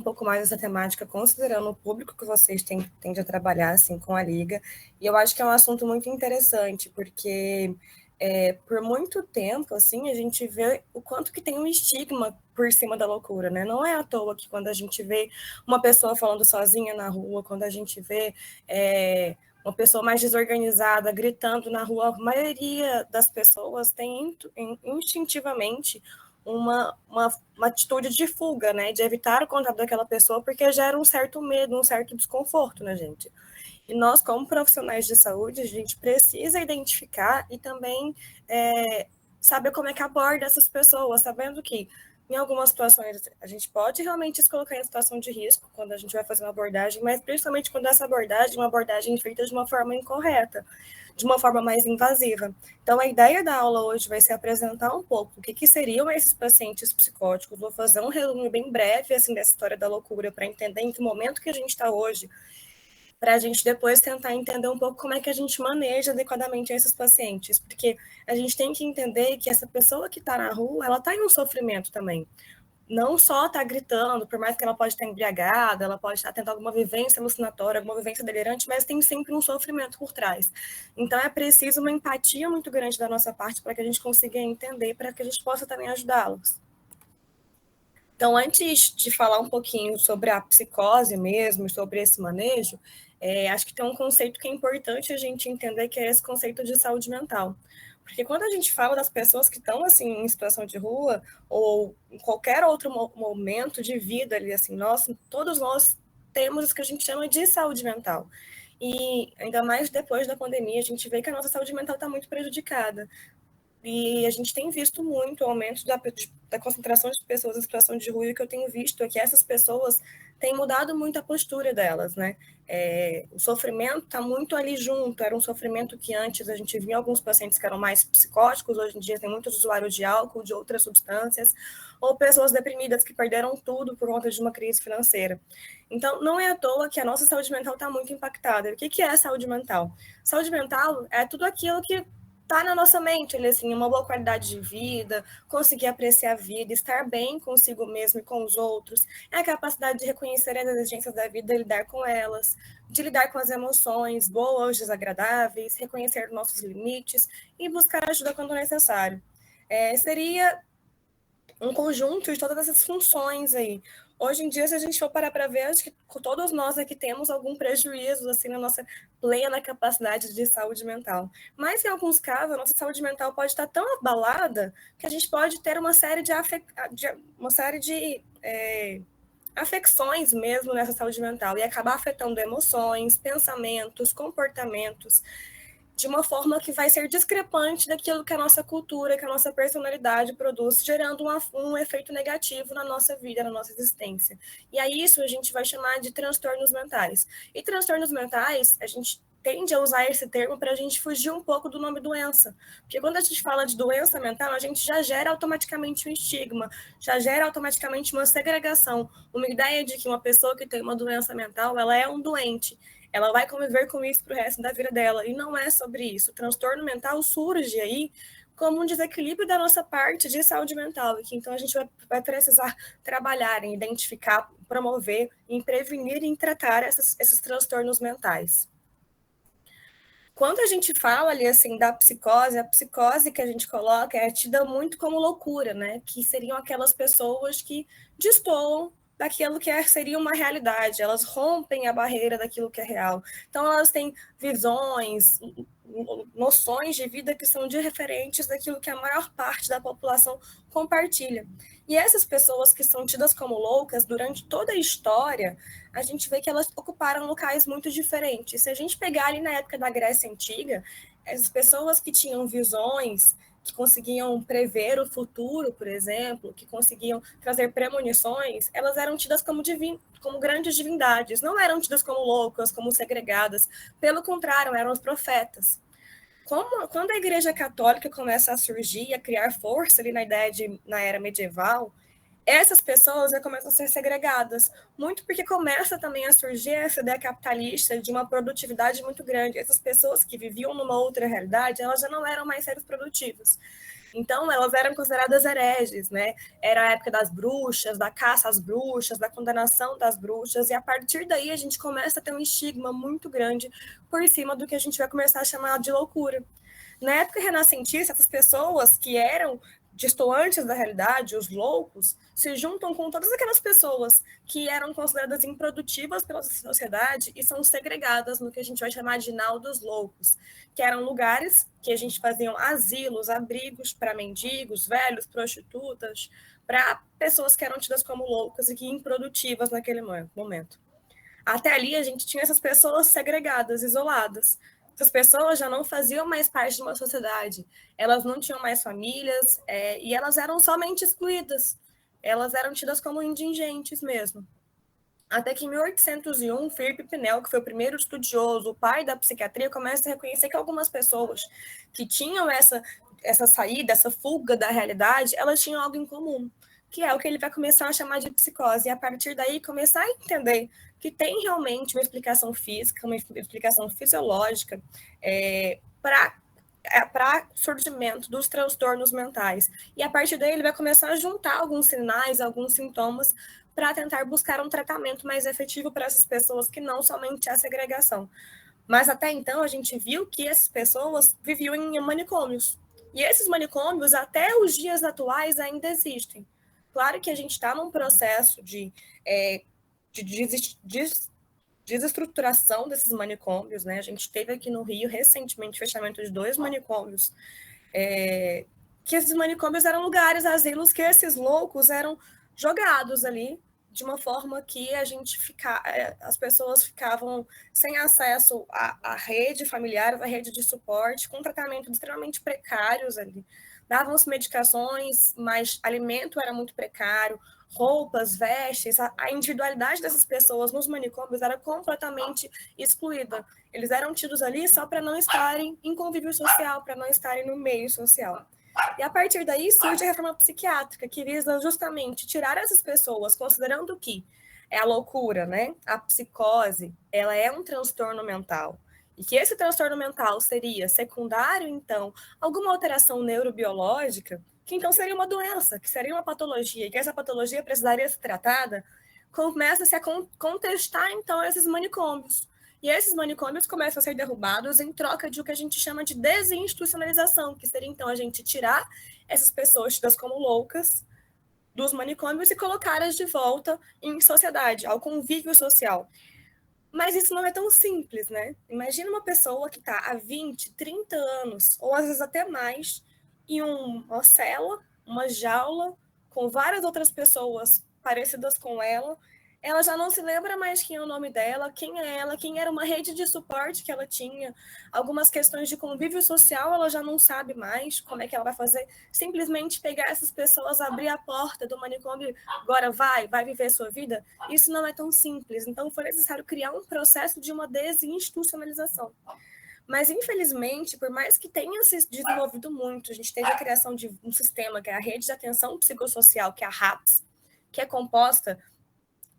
pouco mais essa temática, considerando o público que vocês tendem a trabalhar assim, com a Liga. E eu acho que é um assunto muito interessante, porque por muito tempo assim, a gente vê o quanto que tem um estigma por cima da loucura, né? Não é à toa que quando a gente vê uma pessoa falando sozinha na rua, quando a gente vê uma pessoa mais desorganizada gritando na rua, a maioria das pessoas tem instintivamente uma atitude de fuga, né? De evitar o contato daquela pessoa, porque gera um certo medo, um certo desconforto na gente. E nós, como profissionais de saúde, a gente precisa identificar e também saber como é que aborda essas pessoas, sabendo que em algumas situações a gente pode realmente se colocar em situação de risco quando a gente vai fazer uma abordagem, mas principalmente quando essa abordagem é uma abordagem feita de uma forma incorreta, de uma forma mais invasiva. Então, a ideia da aula hoje vai ser apresentar um pouco o que seriam esses pacientes psicóticos. Vou fazer um resumo bem breve assim, dessa história da loucura para entender em que momento que a gente está hoje, para a gente depois tentar entender um pouco como é que a gente maneja adequadamente esses pacientes, porque a gente tem que entender que essa pessoa que está na rua, ela está em um sofrimento também. Não só está gritando, por mais que ela pode estar embriagada, ela pode estar tendo alguma vivência alucinatória, alguma vivência delirante, mas tem sempre um sofrimento por trás. Então é preciso uma empatia muito grande da nossa parte para que a gente consiga entender, para que a gente possa também ajudá-los. Então, antes de falar um pouquinho sobre a psicose mesmo, sobre esse manejo, acho que tem um conceito que é importante a gente entender, que é esse conceito de saúde mental. Porque quando a gente fala das pessoas que estão assim em situação de rua ou em qualquer outro momento de vida ali, assim, todos nós temos o que a gente chama de saúde mental. E ainda mais depois da pandemia, a gente vê que a nossa saúde mental está muito prejudicada. E a gente tem visto muito o aumento da concentração de pessoas em situação de rua, e o que eu tenho visto é que essas pessoas têm mudado muito a postura delas, né? O sofrimento está muito ali junto, era um sofrimento que antes a gente via alguns pacientes que eram mais psicóticos, hoje em dia tem muitos usuários de álcool, de outras substâncias, ou pessoas deprimidas que perderam tudo por conta de uma crise financeira. Então, não é à toa que a nossa saúde mental está muito impactada. E o que é saúde mental? Saúde mental é tudo aquilo que tá na nossa mente, assim, uma boa qualidade de vida, conseguir apreciar a vida, estar bem consigo mesmo e com os outros, é a capacidade de reconhecer as exigências da vida e lidar com elas, de lidar com as emoções, boas ou desagradáveis, reconhecer nossos limites e buscar ajuda quando necessário. Seria um conjunto de todas essas funções aí. Hoje em dia, se a gente for parar para ver, acho que todos nós aqui temos algum prejuízo assim na nossa plena capacidade de saúde mental. Mas em alguns casos, a nossa saúde mental pode estar tão abalada que a gente pode ter uma série de afecções mesmo nessa saúde mental e acabar afetando emoções, pensamentos, comportamentos, de uma forma que vai ser discrepante daquilo que a nossa cultura, que a nossa personalidade produz, gerando um efeito negativo na nossa vida, na nossa existência. E a isso a gente vai chamar de transtornos mentais. E transtornos mentais, a gente tende a usar esse termo para a gente fugir um pouco do nome doença. Porque quando a gente fala de doença mental, a gente já gera automaticamente um estigma, já gera automaticamente uma segregação, uma ideia de que uma pessoa que tem uma doença mental, ela é um doente, ela vai conviver com isso para o resto da vida dela. E não é sobre isso. O transtorno mental surge aí como um desequilíbrio da nossa parte de saúde mental, e que então a gente vai precisar trabalhar em identificar, promover, em prevenir e em tratar esses transtornos mentais. Quando a gente fala ali assim da psicose, a psicose que a gente coloca é tida muito como loucura, né? Que seriam aquelas pessoas que destoam daquilo que seria uma realidade, elas rompem a barreira daquilo que é real. Então elas têm visões, noções de vida que são diferentes daquilo que a maior parte da população compartilha. E essas pessoas que são tidas como loucas durante toda a história, a gente vê que elas ocuparam locais muito diferentes. Se a gente pegar ali na época da Grécia Antiga, as pessoas que tinham visões, que conseguiam prever o futuro, por exemplo, que conseguiam trazer premonições, elas eram tidas como grandes divindades, não eram tidas como loucas, como segregadas. Pelo contrário, eram os profetas. Quando a Igreja Católica começa a surgir, a criar força ali na era medieval, essas pessoas já começam a ser segregadas, muito porque começa também a surgir essa ideia capitalista de uma produtividade muito grande. Essas pessoas que viviam numa outra realidade, elas já não eram mais seres produtivos. Então, elas eram consideradas hereges, né? Era a época das bruxas, da caça às bruxas, da condenação das bruxas, e a partir daí a gente começa a ter um estigma muito grande por cima do que a gente vai começar a chamar de loucura. Na época renascentista, essas pessoas que eram distantes da realidade, os loucos, se juntam com todas aquelas pessoas que eram consideradas improdutivas pela sociedade e são segregadas no que a gente vai chamar de nau dos loucos, que eram lugares que a gente fazia asilos, abrigos para mendigos, velhos, prostitutas, para pessoas que eram tidas como loucas e que improdutivas naquele momento. Até ali a gente tinha essas pessoas segregadas, isoladas. Essas pessoas já não faziam mais parte de uma sociedade, elas não tinham mais famílias, e elas eram somente excluídas. Elas eram tidas como indigentes mesmo. Até que em 1801, Philippe Pinel, que foi o primeiro estudioso, o pai da psiquiatria, começa a reconhecer que algumas pessoas que tinham essa saída, essa fuga da realidade, elas tinham algo em comum, que é o que ele vai começar a chamar de psicose, e a partir daí começar a entender que tem realmente uma explicação física, uma explicação fisiológica para surgimento dos transtornos mentais. E a partir daí ele vai começar a juntar alguns sinais, alguns sintomas, para tentar buscar um tratamento mais efetivo para essas pessoas que não somente a segregação. Mas até então a gente viu que essas pessoas viviam em manicômios. E esses manicômios, até os dias atuais, ainda existem. Claro que a gente está num processo de desestruturação desses manicômios, né? A gente teve aqui no Rio, recentemente, fechamento de 2 manicômios, que esses manicômios eram lugares, asilos, que esses loucos eram jogados ali, de uma forma que as pessoas ficavam sem acesso à rede familiar, à rede de suporte, com tratamentos extremamente precários ali. Davam-se medicações, mas alimento era muito precário, roupas, vestes, a individualidade dessas pessoas nos manicômios era completamente excluída. Eles eram tidos ali só para não estarem em convívio social, para não estarem no meio social. E a partir daí surge a reforma psiquiátrica, que visa justamente tirar essas pessoas, considerando que é a loucura, né? A psicose, ela é um transtorno mental. E que esse transtorno mental seria secundário, então, alguma alteração neurobiológica, que então seria uma doença, que seria uma patologia, e que essa patologia precisaria ser tratada, começa-se a contestar, então, esses manicômios. E esses manicômios começam a ser derrubados em troca de o que a gente chama de desinstitucionalização, que seria, então, a gente tirar essas pessoas tidas como loucas dos manicômios e colocá-las de volta em sociedade, ao convívio social. Mas isso não é tão simples, né? Imagina uma pessoa que está há 20, 30 anos, ou às vezes até mais, em uma cela, uma jaula, com várias outras pessoas parecidas com ela já não se lembra mais quem é o nome dela, quem é ela, quem era uma rede de suporte que ela tinha, algumas questões de convívio social ela já não sabe mais como é que ela vai fazer, simplesmente pegar essas pessoas, abrir a porta do manicômio, agora vai viver sua vida, isso não é tão simples, então foi necessário criar um processo de uma desinstitucionalização. Mas, infelizmente, por mais que tenha se desenvolvido muito, a gente teve a criação de um sistema, que é a Rede de Atenção Psicossocial, que é a RAPS, que é composta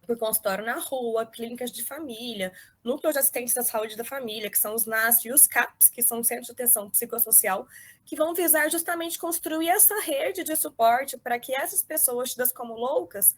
por consultório na rua, clínicas de família, núcleos de assistência da saúde da família, que são os NAS e os CAPs, que são Centros de Atenção Psicossocial, que vão visar justamente construir essa rede de suporte para que essas pessoas tidas como loucas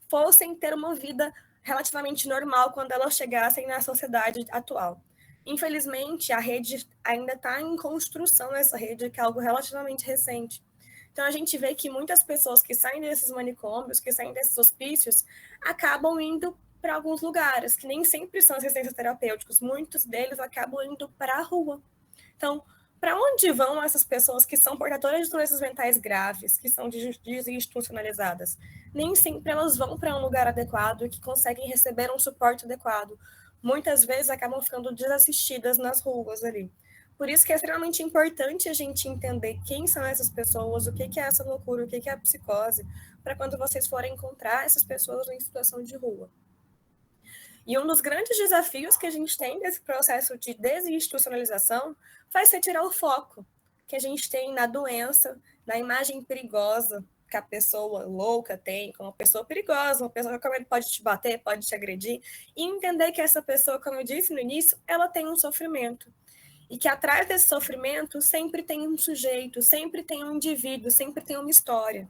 fossem ter uma vida relativamente normal quando elas chegassem na sociedade atual. Infelizmente, a rede ainda está em construção, essa rede, que é algo relativamente recente. Então, a gente vê que muitas pessoas que saem desses manicômios, que saem desses hospícios, acabam indo para alguns lugares, que nem sempre são assistências terapêuticas, muitos deles acabam indo para a rua. Então, para onde vão essas pessoas que são portadoras de doenças mentais graves, que são desinstitucionalizadas? Nem sempre elas vão para um lugar adequado e que conseguem receber um suporte adequado. Muitas vezes acabam ficando desassistidas nas ruas ali. Por isso que é extremamente importante a gente entender quem são essas pessoas, o que é essa loucura, o que é a psicose, para quando vocês forem encontrar essas pessoas em situação de rua. E um dos grandes desafios que a gente tem nesse processo de desinstitucionalização vai ser tirar o foco que a gente tem na doença, na imagem perigosa que a pessoa louca tem, como uma pessoa perigosa, uma pessoa que pode te bater, pode te agredir, e entender que essa pessoa, como eu disse no início, ela tem um sofrimento. e que atrás desse sofrimento sempre tem um sujeito, sempre tem um indivíduo, sempre tem uma história.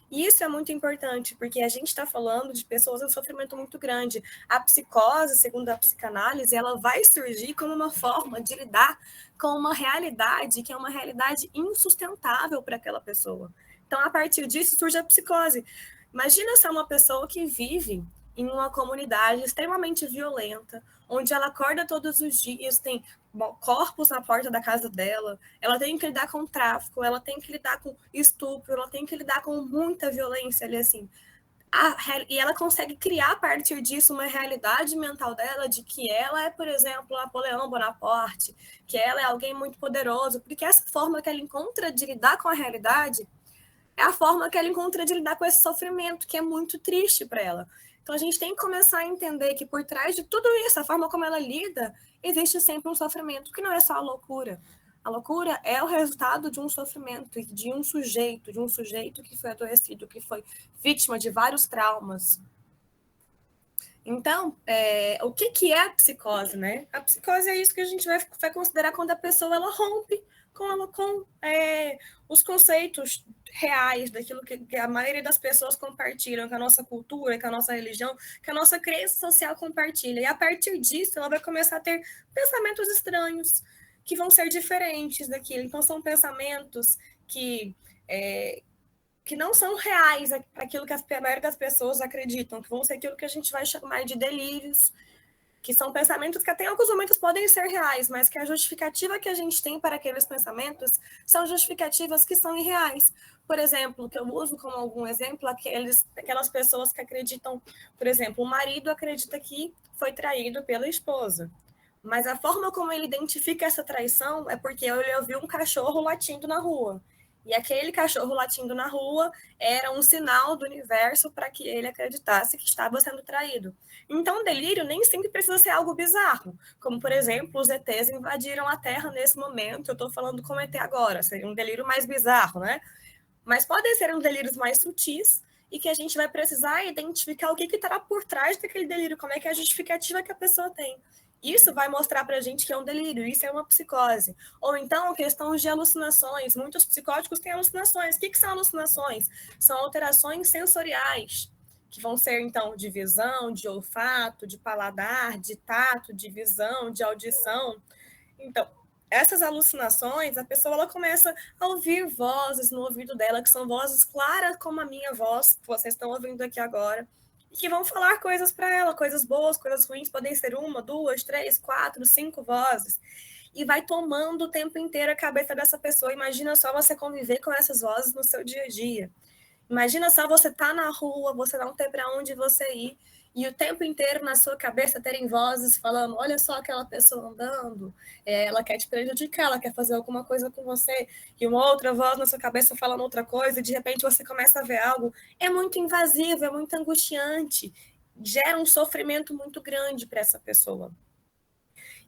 E isso é muito importante, porque a gente está falando de pessoas em sofrimento muito grande. A psicose, segundo a psicanálise, ela vai surgir como uma forma de lidar com uma realidade que é uma realidade insustentável para aquela pessoa. Então, a partir disso, surge a psicose. Imagina se é uma pessoa que vive em uma comunidade extremamente violenta, onde ela acorda todos os dias, tem corpos na porta da casa dela, ela tem que lidar com tráfico, ela tem que lidar com estupro, ela tem que lidar com muita violência ali, assim. E ela consegue criar a partir disso uma realidade mental dela de que ela é, por exemplo, Napoleão Bonaparte, que ela é alguém muito poderoso, porque essa forma que ela encontra de lidar com a realidade é a forma que ela encontra de lidar com esse sofrimento, que é muito triste para ela. Então a gente tem que começar a entender que por trás de tudo isso, a forma como ela lida, existe sempre um sofrimento, que não é só a loucura. A loucura é o resultado de um sofrimento, de um sujeito que foi adoecido, que foi vítima de vários traumas. Então, o que é a psicose, né? A psicose é isso que a gente vai considerar quando a pessoa ela rompe com os conceitos reais daquilo que a maioria das pessoas compartilham, que a nossa cultura, que a nossa religião, que a nossa crença social compartilha. E a partir disso, ela vai começar a ter pensamentos estranhos, que vão ser diferentes daquilo. Então, são pensamentos que não são reais, aquilo que a maioria das pessoas acreditam, que vão ser aquilo que a gente vai chamar de delírios, que são pensamentos que até em alguns momentos podem ser reais, mas que a justificativa que a gente tem para aqueles pensamentos são justificativas que são irreais. Por exemplo, que eu uso como algum exemplo, aquelas pessoas que acreditam, por exemplo, o marido acredita que foi traído pela esposa. Mas a forma como ele identifica essa traição é porque ele ouviu um cachorro latindo na rua. E aquele cachorro latindo na rua era um sinal do universo para que ele acreditasse que estava sendo traído. Então, o delírio nem sempre precisa ser algo bizarro, como, por exemplo, os ETs invadiram a Terra nesse momento. Eu estou falando como ET agora, seria um delírio mais bizarro, né? Mas podem ser uns delírios mais sutis e que a gente vai precisar identificar o que estará por trás daquele delírio, como é que é a justificativa que a pessoa tem. Isso vai mostrar para a gente que é um delírio, isso é uma psicose. Ou então, questões de alucinações. Muitos psicóticos têm alucinações. O que são alucinações? São alterações sensoriais, que vão ser, então, de visão, de olfato, de paladar, de tato, de visão, de audição. Então, essas alucinações, a pessoa ela começa a ouvir vozes no ouvido dela, que são vozes claras como a minha voz, que vocês estão ouvindo aqui agora, e que vão falar coisas para ela, coisas boas, coisas ruins, podem ser uma, duas, três, quatro, cinco vozes. E vai tomando o tempo inteiro a cabeça dessa pessoa. Imagina só você conviver com essas vozes no seu dia a dia. Imagina só você tá na rua, você não tem para onde você ir, e o tempo inteiro na sua cabeça terem vozes falando: olha só aquela pessoa andando, ela quer te prejudicar, ela quer fazer alguma coisa com você, e uma outra voz na sua cabeça falando outra coisa, e de repente você começa a ver algo. É muito invasivo, é muito angustiante, gera um sofrimento muito grande para essa pessoa.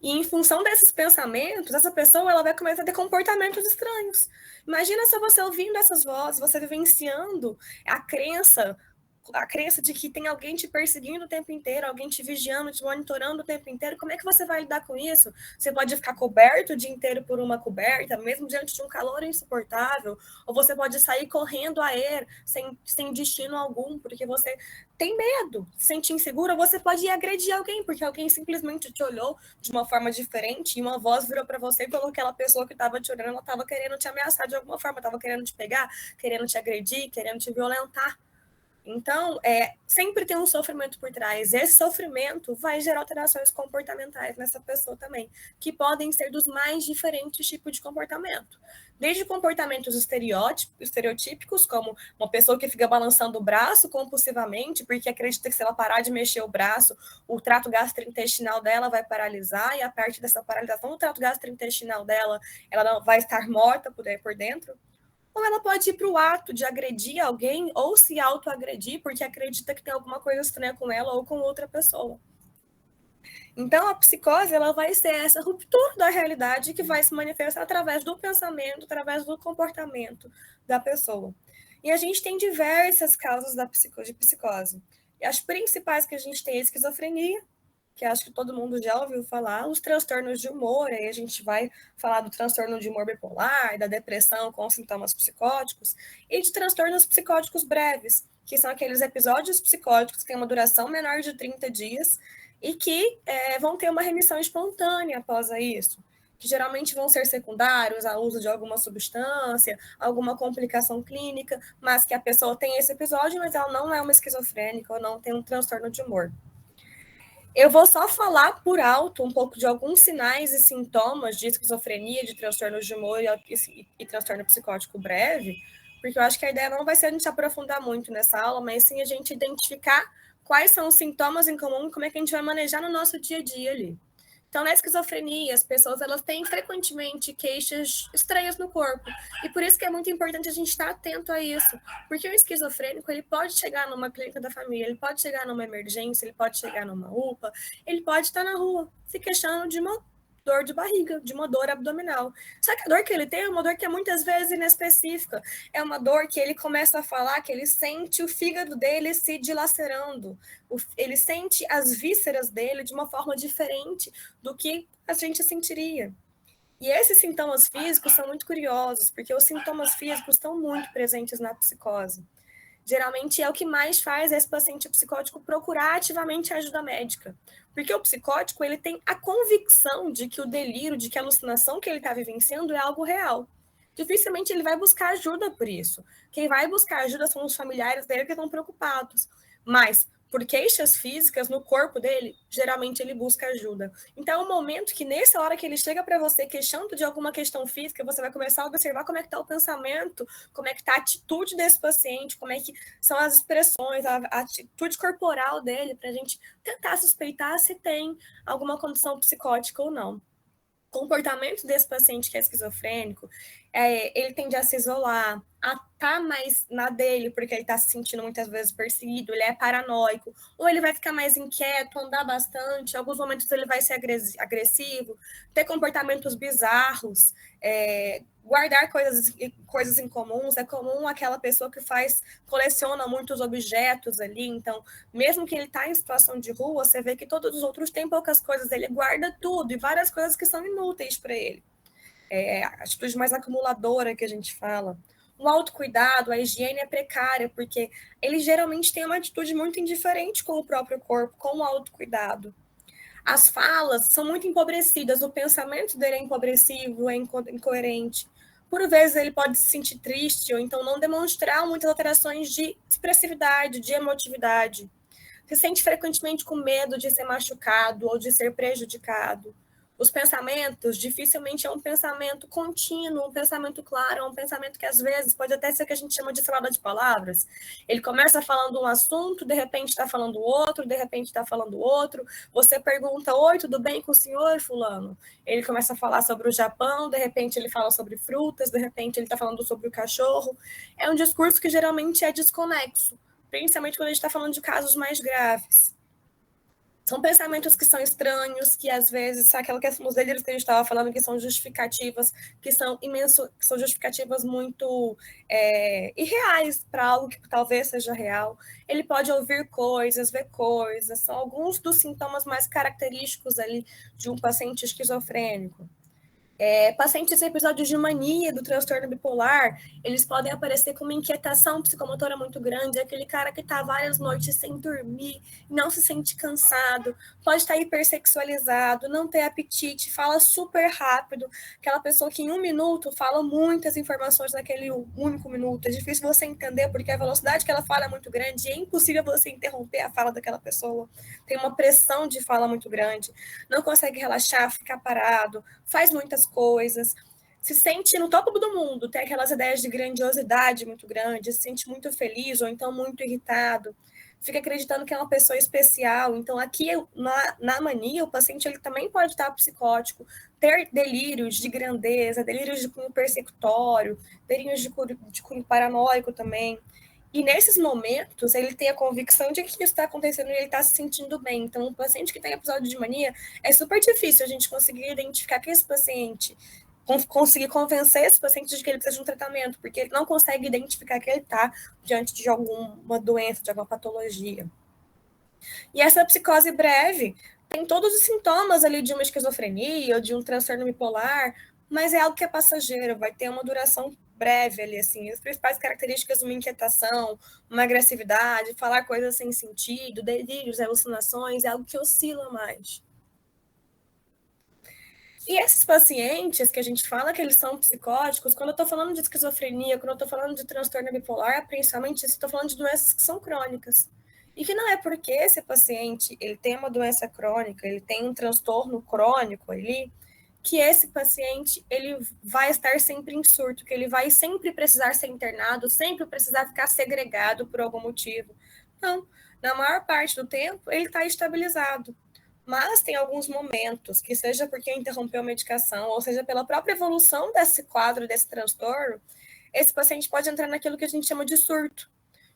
E em função desses pensamentos, essa pessoa ela vai começar a ter comportamentos estranhos. Imagina se você ouvindo essas vozes, você vivenciando a crença de que tem alguém te perseguindo o tempo inteiro, alguém te vigiando, te monitorando o tempo inteiro. Como é que você vai lidar com isso? Você pode ficar coberto o dia inteiro por uma coberta, mesmo diante de um calor insuportável, ou você pode sair correndo a er, sem destino algum, porque você tem medo, se sente insegura, você pode ir agredir alguém, porque alguém simplesmente te olhou de uma forma diferente e uma voz virou para você e falou que aquela pessoa que estava te olhando, ela estava querendo te ameaçar de alguma forma, estava querendo te pegar, querendo te agredir, querendo te violentar. Então, sempre tem um sofrimento por trás. Esse sofrimento vai gerar alterações comportamentais nessa pessoa também, que podem ser dos mais diferentes tipos de comportamento. Desde comportamentos estereotípicos, como uma pessoa que fica balançando o braço compulsivamente, porque acredita que se ela parar de mexer o braço, o trato gastrointestinal dela vai paralisar, e a partir dessa paralisação do trato gastrointestinal dela, ela vai estar morta por dentro. Ou ela pode ir para o ato de agredir alguém ou se autoagredir porque acredita que tem alguma coisa estranha com ela ou com outra pessoa. Então, a psicose ela vai ser essa ruptura da realidade que vai se manifestar através do pensamento, através do comportamento da pessoa. E a gente tem diversas causas de psicose. E as principais que a gente tem é a esquizofrenia, que acho que todo mundo já ouviu falar, os transtornos de humor, aí a gente vai falar do transtorno de humor bipolar, da depressão com sintomas psicóticos, e de transtornos psicóticos breves, que são aqueles episódios psicóticos que têm uma duração menor de 30 dias e que vão ter uma remissão espontânea após isso, que geralmente vão ser secundários ao uso de alguma substância, alguma complicação clínica, mas que a pessoa tem esse episódio, mas ela não é uma esquizofrênica ou não tem um transtorno de humor. Eu vou só falar por alto um pouco de alguns sinais e sintomas de esquizofrenia, de transtornos de humor e transtorno psicótico breve, porque eu acho que a ideia não vai ser a gente aprofundar muito nessa aula, mas sim a gente identificar quais são os sintomas em comum e como é que a gente vai manejar no nosso dia a dia ali. Então, na esquizofrenia, as pessoas elas têm frequentemente queixas estranhas no corpo. E por isso que é muito importante a gente estar atento a isso. Porque o esquizofrênico, ele pode chegar numa clínica da família, ele pode chegar numa emergência, ele pode chegar numa UPA, ele pode estar na rua se queixando de uma dor de barriga, de uma dor abdominal. Só que a dor que ele tem é uma dor que é muitas vezes inespecífica. É uma dor que ele começa a falar que ele sente o fígado dele se dilacerando. Ele sente as vísceras dele de uma forma diferente do que a gente sentiria. E esses sintomas físicos são muito curiosos, porque os sintomas físicos estão muito presentes na psicose. Geralmente é o que mais faz esse paciente psicótico procurar ativamente ajuda médica. Porque o psicótico, ele tem a convicção de que o delírio, de que a alucinação que ele está vivenciando é algo real. Dificilmente ele vai buscar ajuda por isso. Quem vai buscar ajuda são os familiares dele que estão preocupados. Mas, por queixas físicas no corpo dele, geralmente ele busca ajuda. Então, é um momento que, nessa hora que ele chega para você queixando de alguma questão física, você vai começar a observar como é que está o pensamento, como é que está a atitude desse paciente, como é que são as expressões, a atitude corporal dele, para a gente tentar suspeitar se tem alguma condição psicótica ou não. O comportamento desse paciente que é esquizofrênico, ele tende a se isolar, a estar mais na dele, porque ele está se sentindo muitas vezes perseguido, ele é paranoico, ou ele vai ficar mais inquieto, andar bastante, em alguns momentos ele vai ser agressivo, ter comportamentos bizarros, guardar coisas incomuns. É comum aquela pessoa que coleciona muitos objetos ali, então, mesmo que ele está em situação de rua, você vê que todos os outros têm poucas coisas, ele guarda tudo, e várias coisas que são inúteis para ele. A atitude mais acumuladora que a gente fala. O autocuidado, a higiene é precária, porque ele geralmente tem uma atitude muito indiferente com o próprio corpo, com o autocuidado. As falas são muito empobrecidas, o pensamento dele é empobrecido, é incoerente. Por vezes ele pode se sentir triste, ou então não demonstrar muitas alterações de expressividade, de emotividade. Se sente frequentemente com medo de ser machucado ou de ser prejudicado. Os pensamentos dificilmente é um pensamento contínuo, um pensamento claro, é um pensamento que às vezes pode até ser o que a gente chama de salada de palavras. Ele começa falando um assunto, de repente está falando outro, de repente está falando outro. Você pergunta: oi, tudo bem com o senhor, fulano? Ele começa a falar sobre o Japão, de repente ele fala sobre frutas, de repente ele está falando sobre o cachorro. É um discurso que geralmente é desconexo, principalmente quando a gente está falando de casos mais graves. São pensamentos que são estranhos, que às vezes são aquela questão dos delírios que a gente estava falando, que são justificativas, que são justificativas muito irreais para algo que talvez seja real. Ele pode ouvir coisas, ver coisas, são alguns dos sintomas mais característicos ali de um paciente esquizofrênico. Pacientes em episódios de mania do transtorno bipolar, eles podem aparecer com uma inquietação psicomotora muito grande, aquele cara que está várias noites sem dormir, não se sente cansado, pode estar hipersexualizado, não ter apetite, fala super rápido, aquela pessoa que em um minuto fala muitas informações naquele único minuto, é difícil você entender porque a velocidade que ela fala é muito grande, é impossível você interromper a fala daquela pessoa, tem uma pressão de fala muito grande, não consegue relaxar, ficar parado, faz muitas coisas, se sente no topo do mundo, tem aquelas ideias de grandiosidade muito grandes, se sente muito feliz ou então muito irritado, fica acreditando que é uma pessoa especial. Então, aqui na mania, o paciente ele também pode estar psicótico, ter delírios de grandeza, delírios de cunho persecutório, delírios de cunho paranoico também. E nesses momentos, ele tem a convicção de que isso está acontecendo e ele está se sentindo bem. Então, um paciente que tem episódio de mania, é super difícil a gente conseguir identificar que esse paciente, conseguir convencer esse paciente de que ele precisa de um tratamento, porque ele não consegue identificar que ele está diante de alguma doença, de alguma patologia. E essa psicose breve tem todos os sintomas ali de uma esquizofrenia ou de um transtorno bipolar, mas é algo que é passageiro, vai ter uma duração breve ali, assim. As principais características de uma inquietação, uma agressividade, falar coisas sem sentido, delírios, alucinações, é algo que oscila mais. E esses pacientes que a gente fala que eles são psicóticos, quando eu estou falando de esquizofrenia, quando eu estou falando de transtorno bipolar, principalmente estou falando de doenças que são crônicas. E que não é porque esse paciente ele tem uma doença crônica, ele tem um transtorno crônico ali, que esse paciente ele vai estar sempre em surto, que ele vai sempre precisar ser internado, sempre precisar ficar segregado por algum motivo. Não, na maior parte do tempo ele está estabilizado. Mas tem alguns momentos, que seja porque interrompeu a medicação, ou seja pela própria evolução desse quadro, desse transtorno, esse paciente pode entrar naquilo que a gente chama de surto,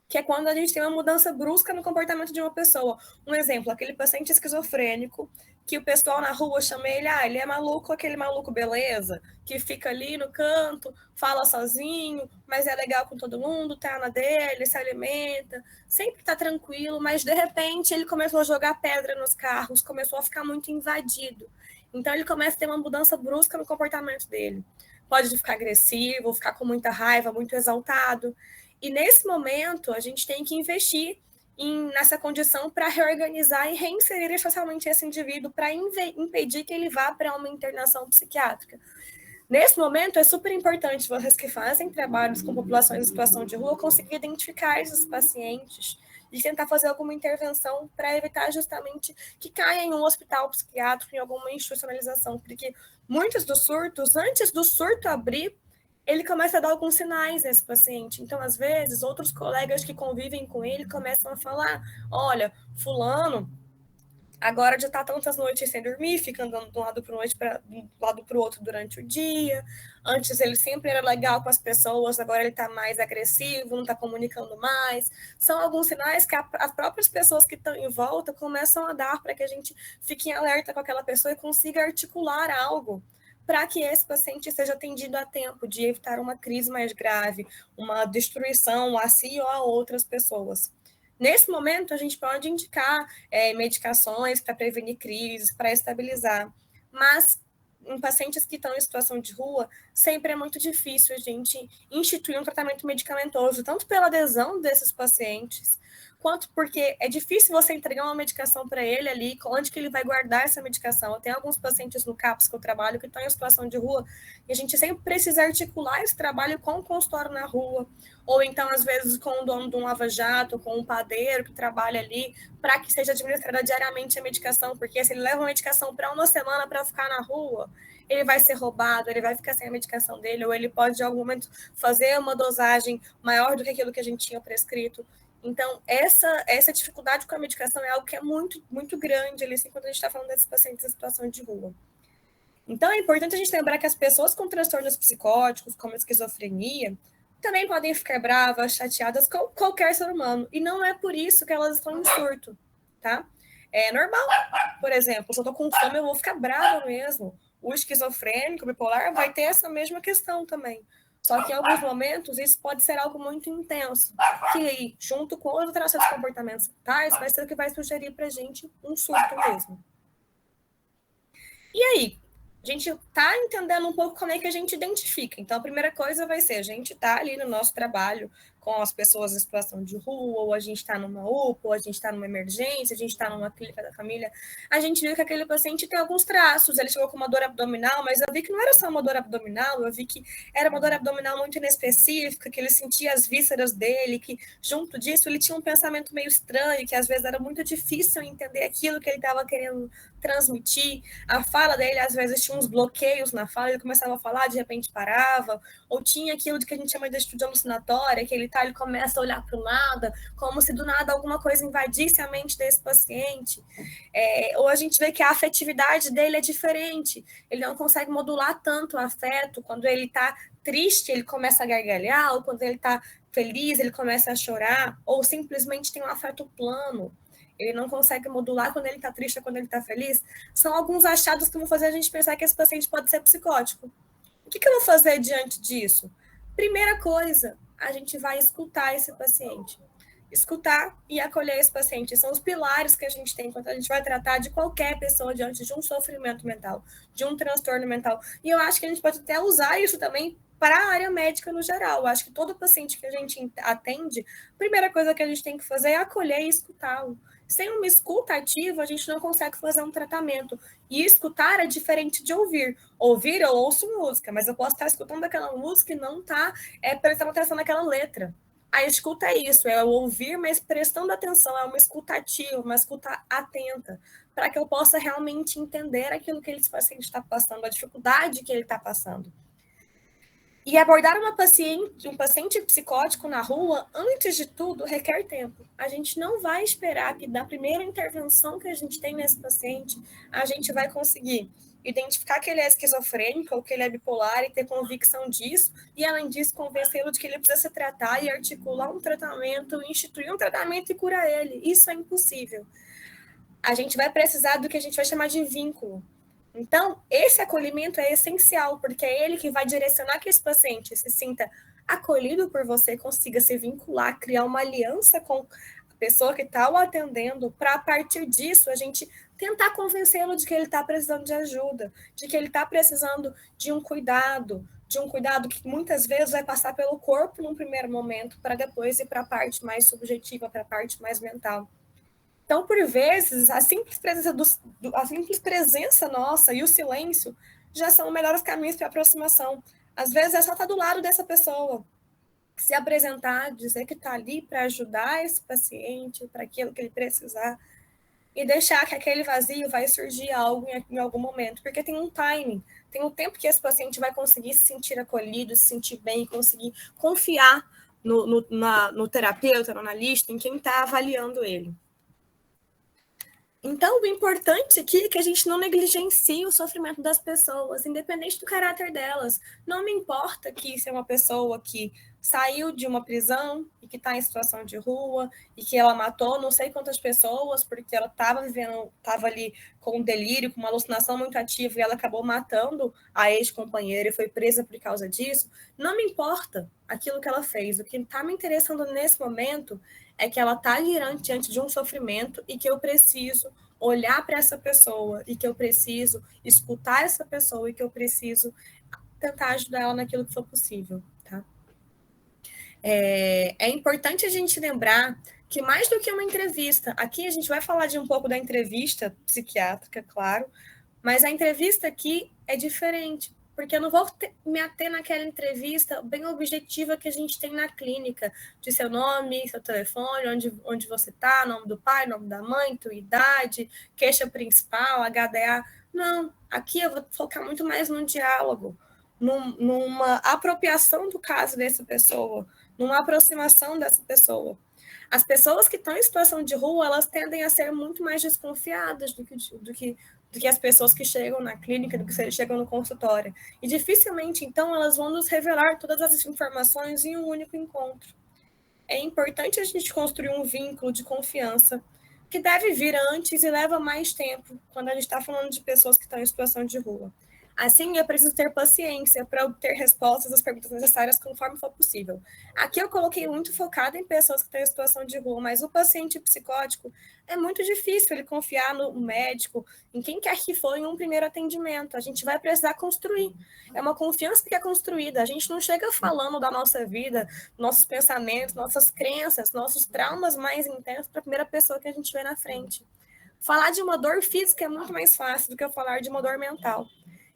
que é quando a gente tem uma mudança brusca no comportamento de uma pessoa. Um exemplo, aquele paciente esquizofrênico, que o pessoal na rua chama ele, ele é maluco, aquele maluco beleza, que fica ali no canto, fala sozinho, mas é legal com todo mundo, tá na dele, se alimenta, sempre tá tranquilo, mas de repente ele começou a jogar pedra nos carros, começou a ficar muito invadido. Então ele começa a ter uma mudança brusca no comportamento dele. Pode ficar agressivo, ficar com muita raiva, muito exaltado. E nesse momento, a gente tem que investir nessa condição para reorganizar e reinserir socialmente esse indivíduo para impedir que ele vá para uma internação psiquiátrica. Nesse momento, é super importante vocês que fazem trabalhos com populações em situação de rua conseguir identificar esses pacientes e tentar fazer alguma intervenção para evitar justamente que caia em um hospital psiquiátrico, em alguma institucionalização, porque muitos dos surtos, antes do surto abrir, ele começa a dar alguns sinais nesse paciente. Então, às vezes, outros colegas que convivem com ele começam a falar: olha, fulano agora já está tantas noites sem dormir, fica andando de um lado para o outro durante o dia. Antes ele sempre era legal com as pessoas, agora ele está mais agressivo, não está comunicando mais. São alguns sinais que as próprias pessoas que estão em volta começam a dar para que a gente fique em alerta com aquela pessoa e consiga articular algo para que esse paciente seja atendido a tempo, de evitar uma crise mais grave, uma destruição a si ou a outras pessoas. Nesse momento, a gente pode indicar medicações para prevenir crises, para estabilizar, mas em pacientes que estão em situação de rua, sempre é muito difícil a gente instituir um tratamento medicamentoso, tanto pela adesão desses pacientes, quanto porque é difícil você entregar uma medicação para ele ali, onde que ele vai guardar essa medicação. Eu tenho alguns pacientes no CAPS que eu trabalho que estão em situação de rua, e a gente sempre precisa articular esse trabalho com o consultório na rua, ou então, às vezes, com o dono de um lava-jato, com um padeiro que trabalha ali, para que seja administrada diariamente a medicação, porque se ele leva a medicação para uma semana para ficar na rua, ele vai ser roubado, ele vai ficar sem a medicação dele, ou ele pode, de algum momento, fazer uma dosagem maior do que aquilo que a gente tinha prescrito. Então, essa dificuldade com a medicação é algo que é muito, muito grande ali, assim, quando a gente está falando desses pacientes em situação de rua. Então, é importante a gente lembrar que as pessoas com transtornos psicóticos, como a esquizofrenia, também podem ficar bravas, chateadas com qualquer ser humano. E não é por isso que elas estão em surto, tá? É normal. Por exemplo, se eu tô com fome, eu vou ficar brava mesmo. O esquizofrênico, o bipolar, vai ter essa mesma questão também. Só que em alguns momentos isso pode ser algo muito intenso, que aí, junto com outras alterações comportamentais, vai ser o que vai sugerir pra gente um surto mesmo. E aí, a gente está entendendo um pouco como é que a gente identifica. Então, a primeira coisa vai ser a gente tá ali no nosso trabalho com as pessoas em situação de rua, ou a gente está numa UPA, ou a gente está numa emergência, a gente está numa clínica da família, a gente viu que aquele paciente tem alguns traços, ele chegou com uma dor abdominal, mas eu vi que não era só uma dor abdominal, eu vi que era uma dor abdominal muito inespecífica, que ele sentia as vísceras dele, que junto disso ele tinha um pensamento meio estranho, que às vezes era muito difícil entender aquilo que ele estava querendo transmitir. A fala dele, às vezes, tinha uns bloqueios na fala, ele começava a falar, de repente parava, ou tinha aquilo de que a gente chama de atitude alucinatória, que ele começa a olhar para o nada, como se do nada alguma coisa invadisse a mente desse paciente. Ou a gente vê que a afetividade dele é diferente, ele não consegue modular tanto o afeto, quando ele está triste, ele começa a gargalhar, ou quando ele está feliz, ele começa a chorar, ou simplesmente tem um afeto plano. Ele não consegue modular quando ele está triste ou quando ele está feliz. São alguns achados que vão fazer a gente pensar que esse paciente pode ser psicótico. O que eu vou fazer diante disso? Primeira coisa, a gente vai escutar esse paciente. escutar e acolher esse paciente. São os pilares que a gente tem quando a gente vai tratar de qualquer pessoa diante de um sofrimento mental, de um transtorno mental. E eu acho que a gente pode até usar isso também para a área médica no geral. Eu acho que todo paciente que a gente atende, a primeira coisa que a gente tem que fazer é acolher e escutá-lo. Sem uma escuta ativa, a gente não consegue fazer um tratamento. E escutar é diferente de ouvir. Ouvir, eu ouço música, mas eu posso estar escutando aquela música e não estar prestando atenção naquela letra. A escuta é isso, é o ouvir, mas prestando atenção, é uma escuta ativa, uma escuta atenta, para que eu possa realmente entender aquilo que esse paciente está passando, a dificuldade que ele está passando. E abordar um paciente psicótico na rua, antes de tudo, requer tempo. A gente não vai esperar que da primeira intervenção que a gente tem nesse paciente, a gente vai conseguir identificar que ele é esquizofrênico ou que ele é bipolar e ter convicção disso, e além disso, convencê-lo de que ele precisa se tratar e articular um tratamento, instituir um tratamento e curar ele. Isso é impossível. A gente vai precisar do que a gente vai chamar de vínculo. Então, esse acolhimento é essencial, porque é ele que vai direcionar que esse paciente se sinta acolhido por você, consiga se vincular, criar uma aliança com a pessoa que está o atendendo, para a partir disso a gente tentar convencê-lo de que ele está precisando de ajuda, de que ele está precisando de um cuidado que muitas vezes vai passar pelo corpo num primeiro momento, para depois ir para a parte mais subjetiva, para a parte mais mental. Então, por vezes, a simples presença nossa e o silêncio já são os melhores caminhos para aproximação. Às vezes é só estar do lado dessa pessoa, se apresentar, dizer que está ali para ajudar esse paciente, para aquilo que ele precisar, e deixar que aquele vazio vai surgir algo em algum momento, porque tem um timing, tem um tempo que esse paciente vai conseguir se sentir acolhido, se sentir bem, conseguir confiar no terapeuta, no analista, em quem está avaliando ele. Então, o importante aqui é que a gente não negligencie o sofrimento das pessoas, independente do caráter delas. Não me importa que se é uma pessoa que saiu de uma prisão e que está em situação de rua e que ela matou não sei quantas pessoas porque ela estava ali com um delírio, com uma alucinação muito ativa e ela acabou matando a ex-companheira e foi presa por causa disso. Não me importa aquilo que ela fez. O que está me interessando nesse momento é que ela está diante de um sofrimento e que eu preciso olhar para essa pessoa e que eu preciso escutar essa pessoa e que eu preciso tentar ajudar ela naquilo que for possível, tá? É importante a gente lembrar que mais do que uma entrevista, aqui a gente vai falar de um pouco da entrevista psiquiátrica, claro, mas a entrevista aqui é diferente, porque eu não vou me ater naquela entrevista bem objetiva que a gente tem na clínica, de seu nome, seu telefone, onde você está, nome do pai, nome da mãe, tua idade, queixa principal, HDA. Não, aqui eu vou focar muito mais num diálogo, numa apropriação do caso dessa pessoa, numa aproximação dessa pessoa. As pessoas que estão em situação de rua, elas tendem a ser muito mais desconfiadas do que as pessoas que chegam na clínica, do que chegam no consultório. E dificilmente, então, elas vão nos revelar todas as informações em um único encontro. É importante a gente construir um vínculo de confiança que deve vir antes e leva mais tempo quando a gente está falando de pessoas que estão em situação de rua. Assim, é preciso ter paciência para obter respostas às perguntas necessárias conforme for possível. Aqui eu coloquei muito focado em pessoas que estão em situação de rua, mas o paciente psicótico é muito difícil ele confiar no médico, em quem quer que for, em um primeiro atendimento. A gente vai precisar construir. É uma confiança que é construída. A gente não chega falando da nossa vida, nossos pensamentos, nossas crenças, nossos traumas mais intensos para a primeira pessoa que a gente vê na frente. Falar de uma dor física é muito mais fácil do que eu falar de uma dor mental.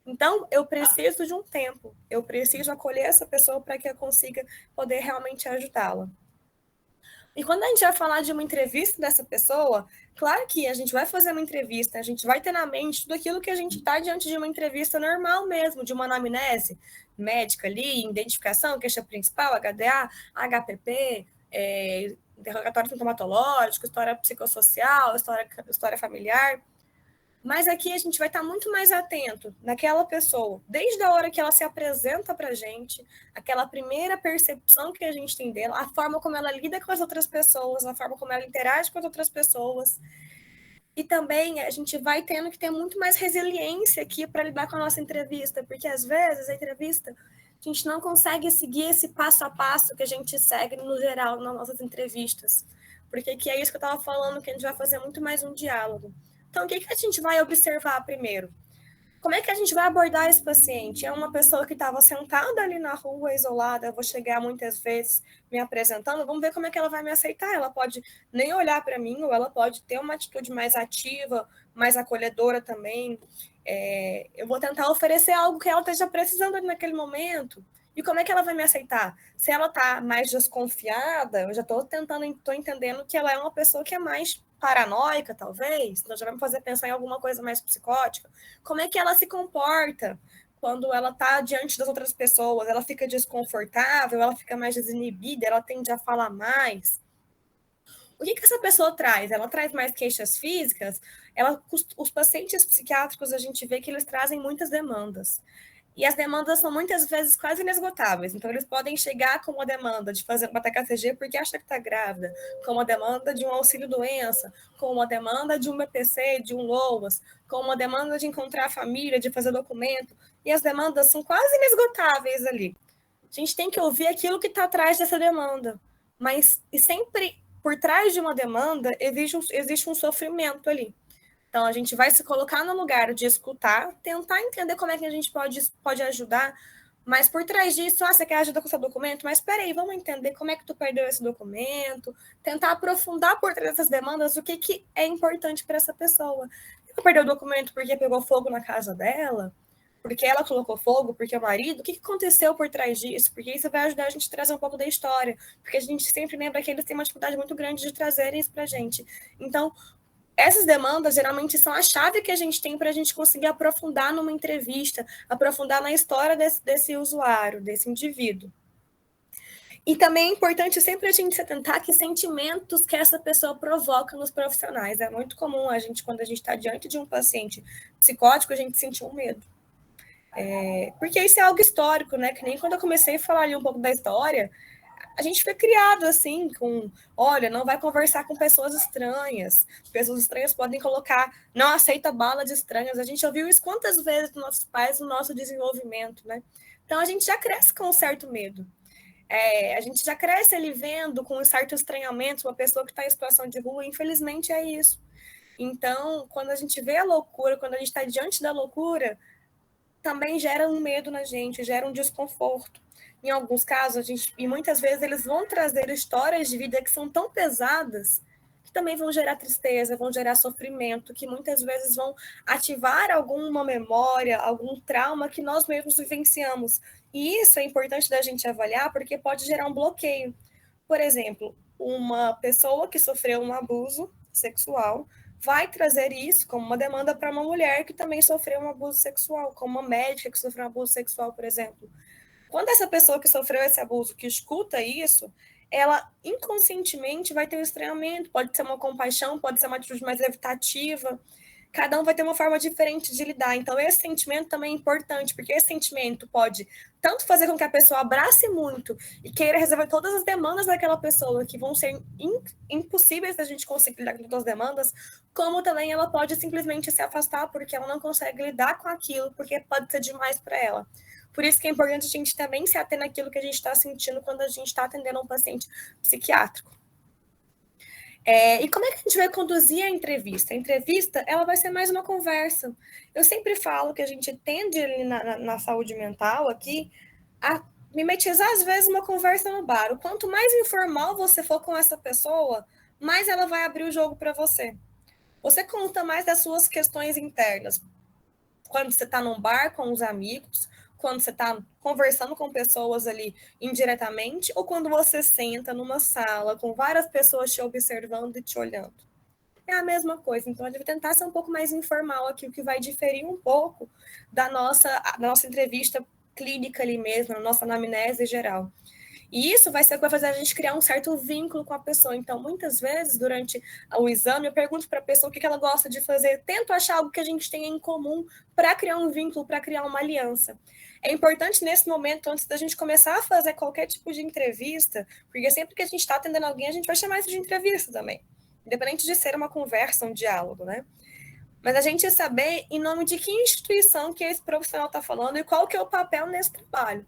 Então, eu preciso de um tempo, eu preciso acolher essa pessoa para que eu consiga poder realmente ajudá-la. E quando a gente vai falar de uma entrevista dessa pessoa, claro que a gente vai fazer uma entrevista, a gente vai ter na mente tudo aquilo que a gente está diante de uma entrevista normal mesmo, de uma anamnese médica ali, identificação, queixa principal, HDA, HPP, interrogatório sintomatológico, história psicossocial, história familiar. Mas aqui a gente vai estar muito mais atento naquela pessoa, desde a hora que ela se apresenta para a gente, aquela primeira percepção que a gente tem dela, a forma como ela lida com as outras pessoas, a forma como ela interage com as outras pessoas. E também a gente vai tendo que ter muito mais resiliência aqui para lidar com a nossa entrevista, porque às vezes a entrevista a gente não consegue seguir esse passo a passo que a gente segue no geral nas nossas entrevistas. porque que é isso que eu estava falando, que a gente vai fazer muito mais um diálogo. Então, o que a gente vai observar primeiro? Como é que a gente vai abordar esse paciente? É uma pessoa que estava sentada ali na rua, isolada, eu vou chegar muitas vezes me apresentando, vamos ver como é que ela vai me aceitar. Ela pode nem olhar para mim, ou ela pode ter uma atitude mais ativa, mais acolhedora também. Eu vou tentar oferecer algo que ela esteja precisando naquele momento. E como é que ela vai me aceitar? Se ela está mais desconfiada, eu já estou entendendo que ela é uma pessoa que é mais paranoica, talvez, então já vai me fazer pensar em alguma coisa mais psicótica. Como é que ela se comporta quando ela está diante das outras pessoas? Ela fica desconfortável, ela fica mais desinibida, ela tende a falar mais. O que essa pessoa traz? Ela traz mais queixas físicas? Os pacientes psiquiátricos, a gente vê que eles trazem muitas demandas. E as demandas são muitas vezes quase inesgotáveis. Então, eles podem chegar com uma demanda de fazer uma TKCG porque acha que está grávida, com uma demanda de um auxílio-doença, com uma demanda de um BPC, de um LOAS, com uma demanda de encontrar a família, de fazer documento. E as demandas são quase inesgotáveis ali. A gente tem que ouvir aquilo que está atrás dessa demanda. Mas, e sempre por trás de uma demanda, existe um sofrimento ali. Então, a gente vai se colocar no lugar de escutar, tentar entender como é que a gente pode ajudar, mas por trás disso, você quer ajuda com o seu documento? Mas espera aí, vamos entender como é que tu perdeu esse documento, tentar aprofundar por trás dessas demandas o que é importante para essa pessoa. Ela perdeu o documento porque pegou fogo na casa dela? Porque ela colocou fogo? Porque o marido? O que aconteceu por trás disso? Porque isso vai ajudar a gente a trazer um pouco da história, porque a gente sempre lembra que eles têm uma dificuldade muito grande de trazerem isso para a gente. Então, essas demandas geralmente são a chave que a gente tem para a gente conseguir aprofundar numa entrevista, aprofundar na história desse usuário, desse indivíduo. E também é importante sempre a gente se atentar que sentimentos que essa pessoa provoca nos profissionais. É muito comum quando a gente está diante de um paciente psicótico, a gente sentir um medo. Porque isso é algo histórico, né? Que nem quando eu comecei a falar ali um pouco da história, a gente foi criado assim, olha, não vai conversar com pessoas estranhas podem colocar, não aceita bala de estranhos, a gente ouviu isso quantas vezes dos nossos pais no nosso desenvolvimento, né? Então a gente já cresce com um certo medo, a gente já cresce ali vendo com um certo estranhamento uma pessoa que está em situação de rua, infelizmente é isso. Então, quando a gente vê a loucura, quando a gente está diante da loucura, também gera um medo na gente, gera um desconforto. Em alguns casos, e muitas vezes eles vão trazer histórias de vida que são tão pesadas que também vão gerar tristeza, vão gerar sofrimento, que muitas vezes vão ativar alguma memória, algum trauma que nós mesmos vivenciamos. E isso é importante da gente avaliar porque pode gerar um bloqueio. Por exemplo, uma pessoa que sofreu um abuso sexual vai trazer isso como uma demanda para uma mulher que também sofreu um abuso sexual, como uma médica que sofreu um abuso sexual, por exemplo. Quando essa pessoa que sofreu esse abuso, que escuta isso, ela inconscientemente vai ter um estranhamento, pode ser uma compaixão, pode ser uma atitude mais evitativa, cada um vai ter uma forma diferente de lidar. Então, esse sentimento também é importante, porque esse sentimento pode tanto fazer com que a pessoa abrace muito e queira resolver todas as demandas daquela pessoa, que vão ser impossíveis da gente conseguir lidar com todas as demandas, como também ela pode simplesmente se afastar porque ela não consegue lidar com aquilo, porque pode ser demais para ela. Por isso que é importante a gente também se ater naquilo que a gente está sentindo quando a gente está atendendo um paciente psiquiátrico. E como é que a gente vai conduzir a entrevista? A entrevista, ela vai ser mais uma conversa. Eu sempre falo que a gente tende ali na saúde mental aqui a mimetizar, às vezes, uma conversa no bar. O quanto mais informal você for com essa pessoa, mais ela vai abrir o jogo para você. Você conta mais das suas questões internas. Quando você está num bar com os amigos, quando você está conversando com pessoas ali indiretamente, ou quando você senta numa sala com várias pessoas te observando e te olhando. É a mesma coisa. Então, a gente vai tentar ser um pouco mais informal aqui, o que vai diferir um pouco da nossa entrevista clínica ali mesmo, da nossa anamnese geral. E isso vai ser o que vai fazer a gente criar um certo vínculo com a pessoa. Então, muitas vezes, durante o exame, eu pergunto para a pessoa o que ela gosta de fazer, tento achar algo que a gente tenha em comum para criar um vínculo, para criar uma aliança. É importante nesse momento, antes da gente começar a fazer qualquer tipo de entrevista, porque sempre que a gente está atendendo alguém, a gente vai chamar isso de entrevista também, independente de ser uma conversa, um diálogo, né? Mas a gente saber em nome de que instituição que esse profissional está falando e qual que é o papel nesse trabalho.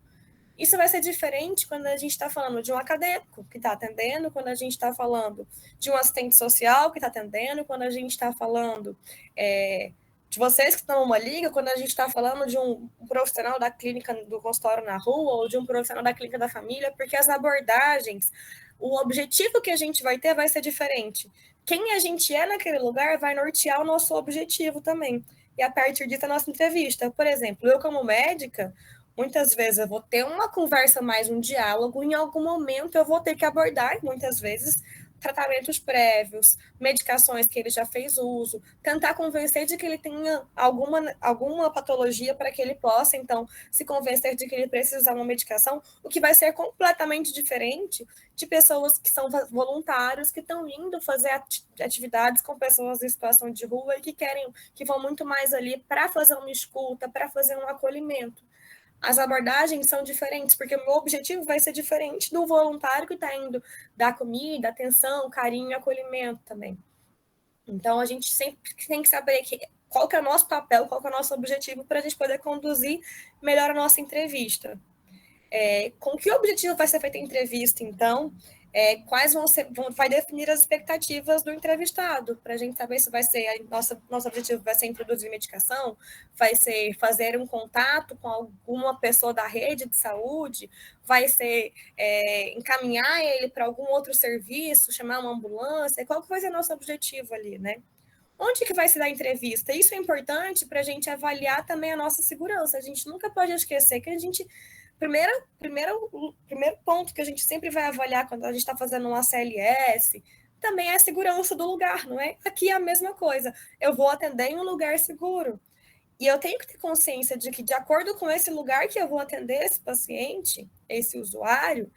Isso vai ser diferente quando a gente está falando de um acadêmico que está atendendo, quando a gente está falando de um assistente social que está atendendo, quando a gente está falando de vocês que estão numa liga, quando a gente está falando de um profissional da clínica do consultório na rua ou de um profissional da clínica da família, porque as abordagens, o objetivo que a gente vai ter vai ser diferente. Quem a gente é naquele lugar vai nortear o nosso objetivo também. E a partir disso, a nossa entrevista. Por exemplo, eu como médica, muitas vezes eu vou ter uma conversa mais, um diálogo, em algum momento eu vou ter que abordar, muitas vezes, tratamentos prévios, medicações que ele já fez uso, tentar convencer de que ele tenha alguma patologia para que ele possa, então, se convencer de que ele precisa usar uma medicação, o que vai ser completamente diferente de pessoas que são voluntários, que estão indo fazer atividades com pessoas em situação de rua e que vão muito mais ali para fazer uma escuta, para fazer um acolhimento. As abordagens são diferentes, porque o meu objetivo vai ser diferente do voluntário que está indo dar comida, atenção, carinho e acolhimento também. Então, a gente sempre tem que saber qual que é o nosso papel, qual que é o nosso objetivo para a gente poder conduzir melhor a nossa entrevista. Com que objetivo vai ser feita a entrevista, então? Quais vai definir as expectativas do entrevistado, para a gente saber se vai ser, nosso objetivo vai ser introduzir medicação, vai ser fazer um contato com alguma pessoa da rede de saúde, vai ser encaminhar ele para algum outro serviço, chamar uma ambulância, qual que vai ser nosso objetivo ali, né? Onde que vai se dar a entrevista? Isso é importante para a gente avaliar também a nossa segurança. A gente nunca pode esquecer que a gente primeiro ponto que a gente sempre vai avaliar quando a gente está fazendo um ACLS também é a segurança do lugar, não é? Aqui é a mesma coisa. Eu vou atender em um lugar seguro. E eu tenho que ter consciência de que, de acordo com esse lugar que eu vou atender esse paciente, esse usuário,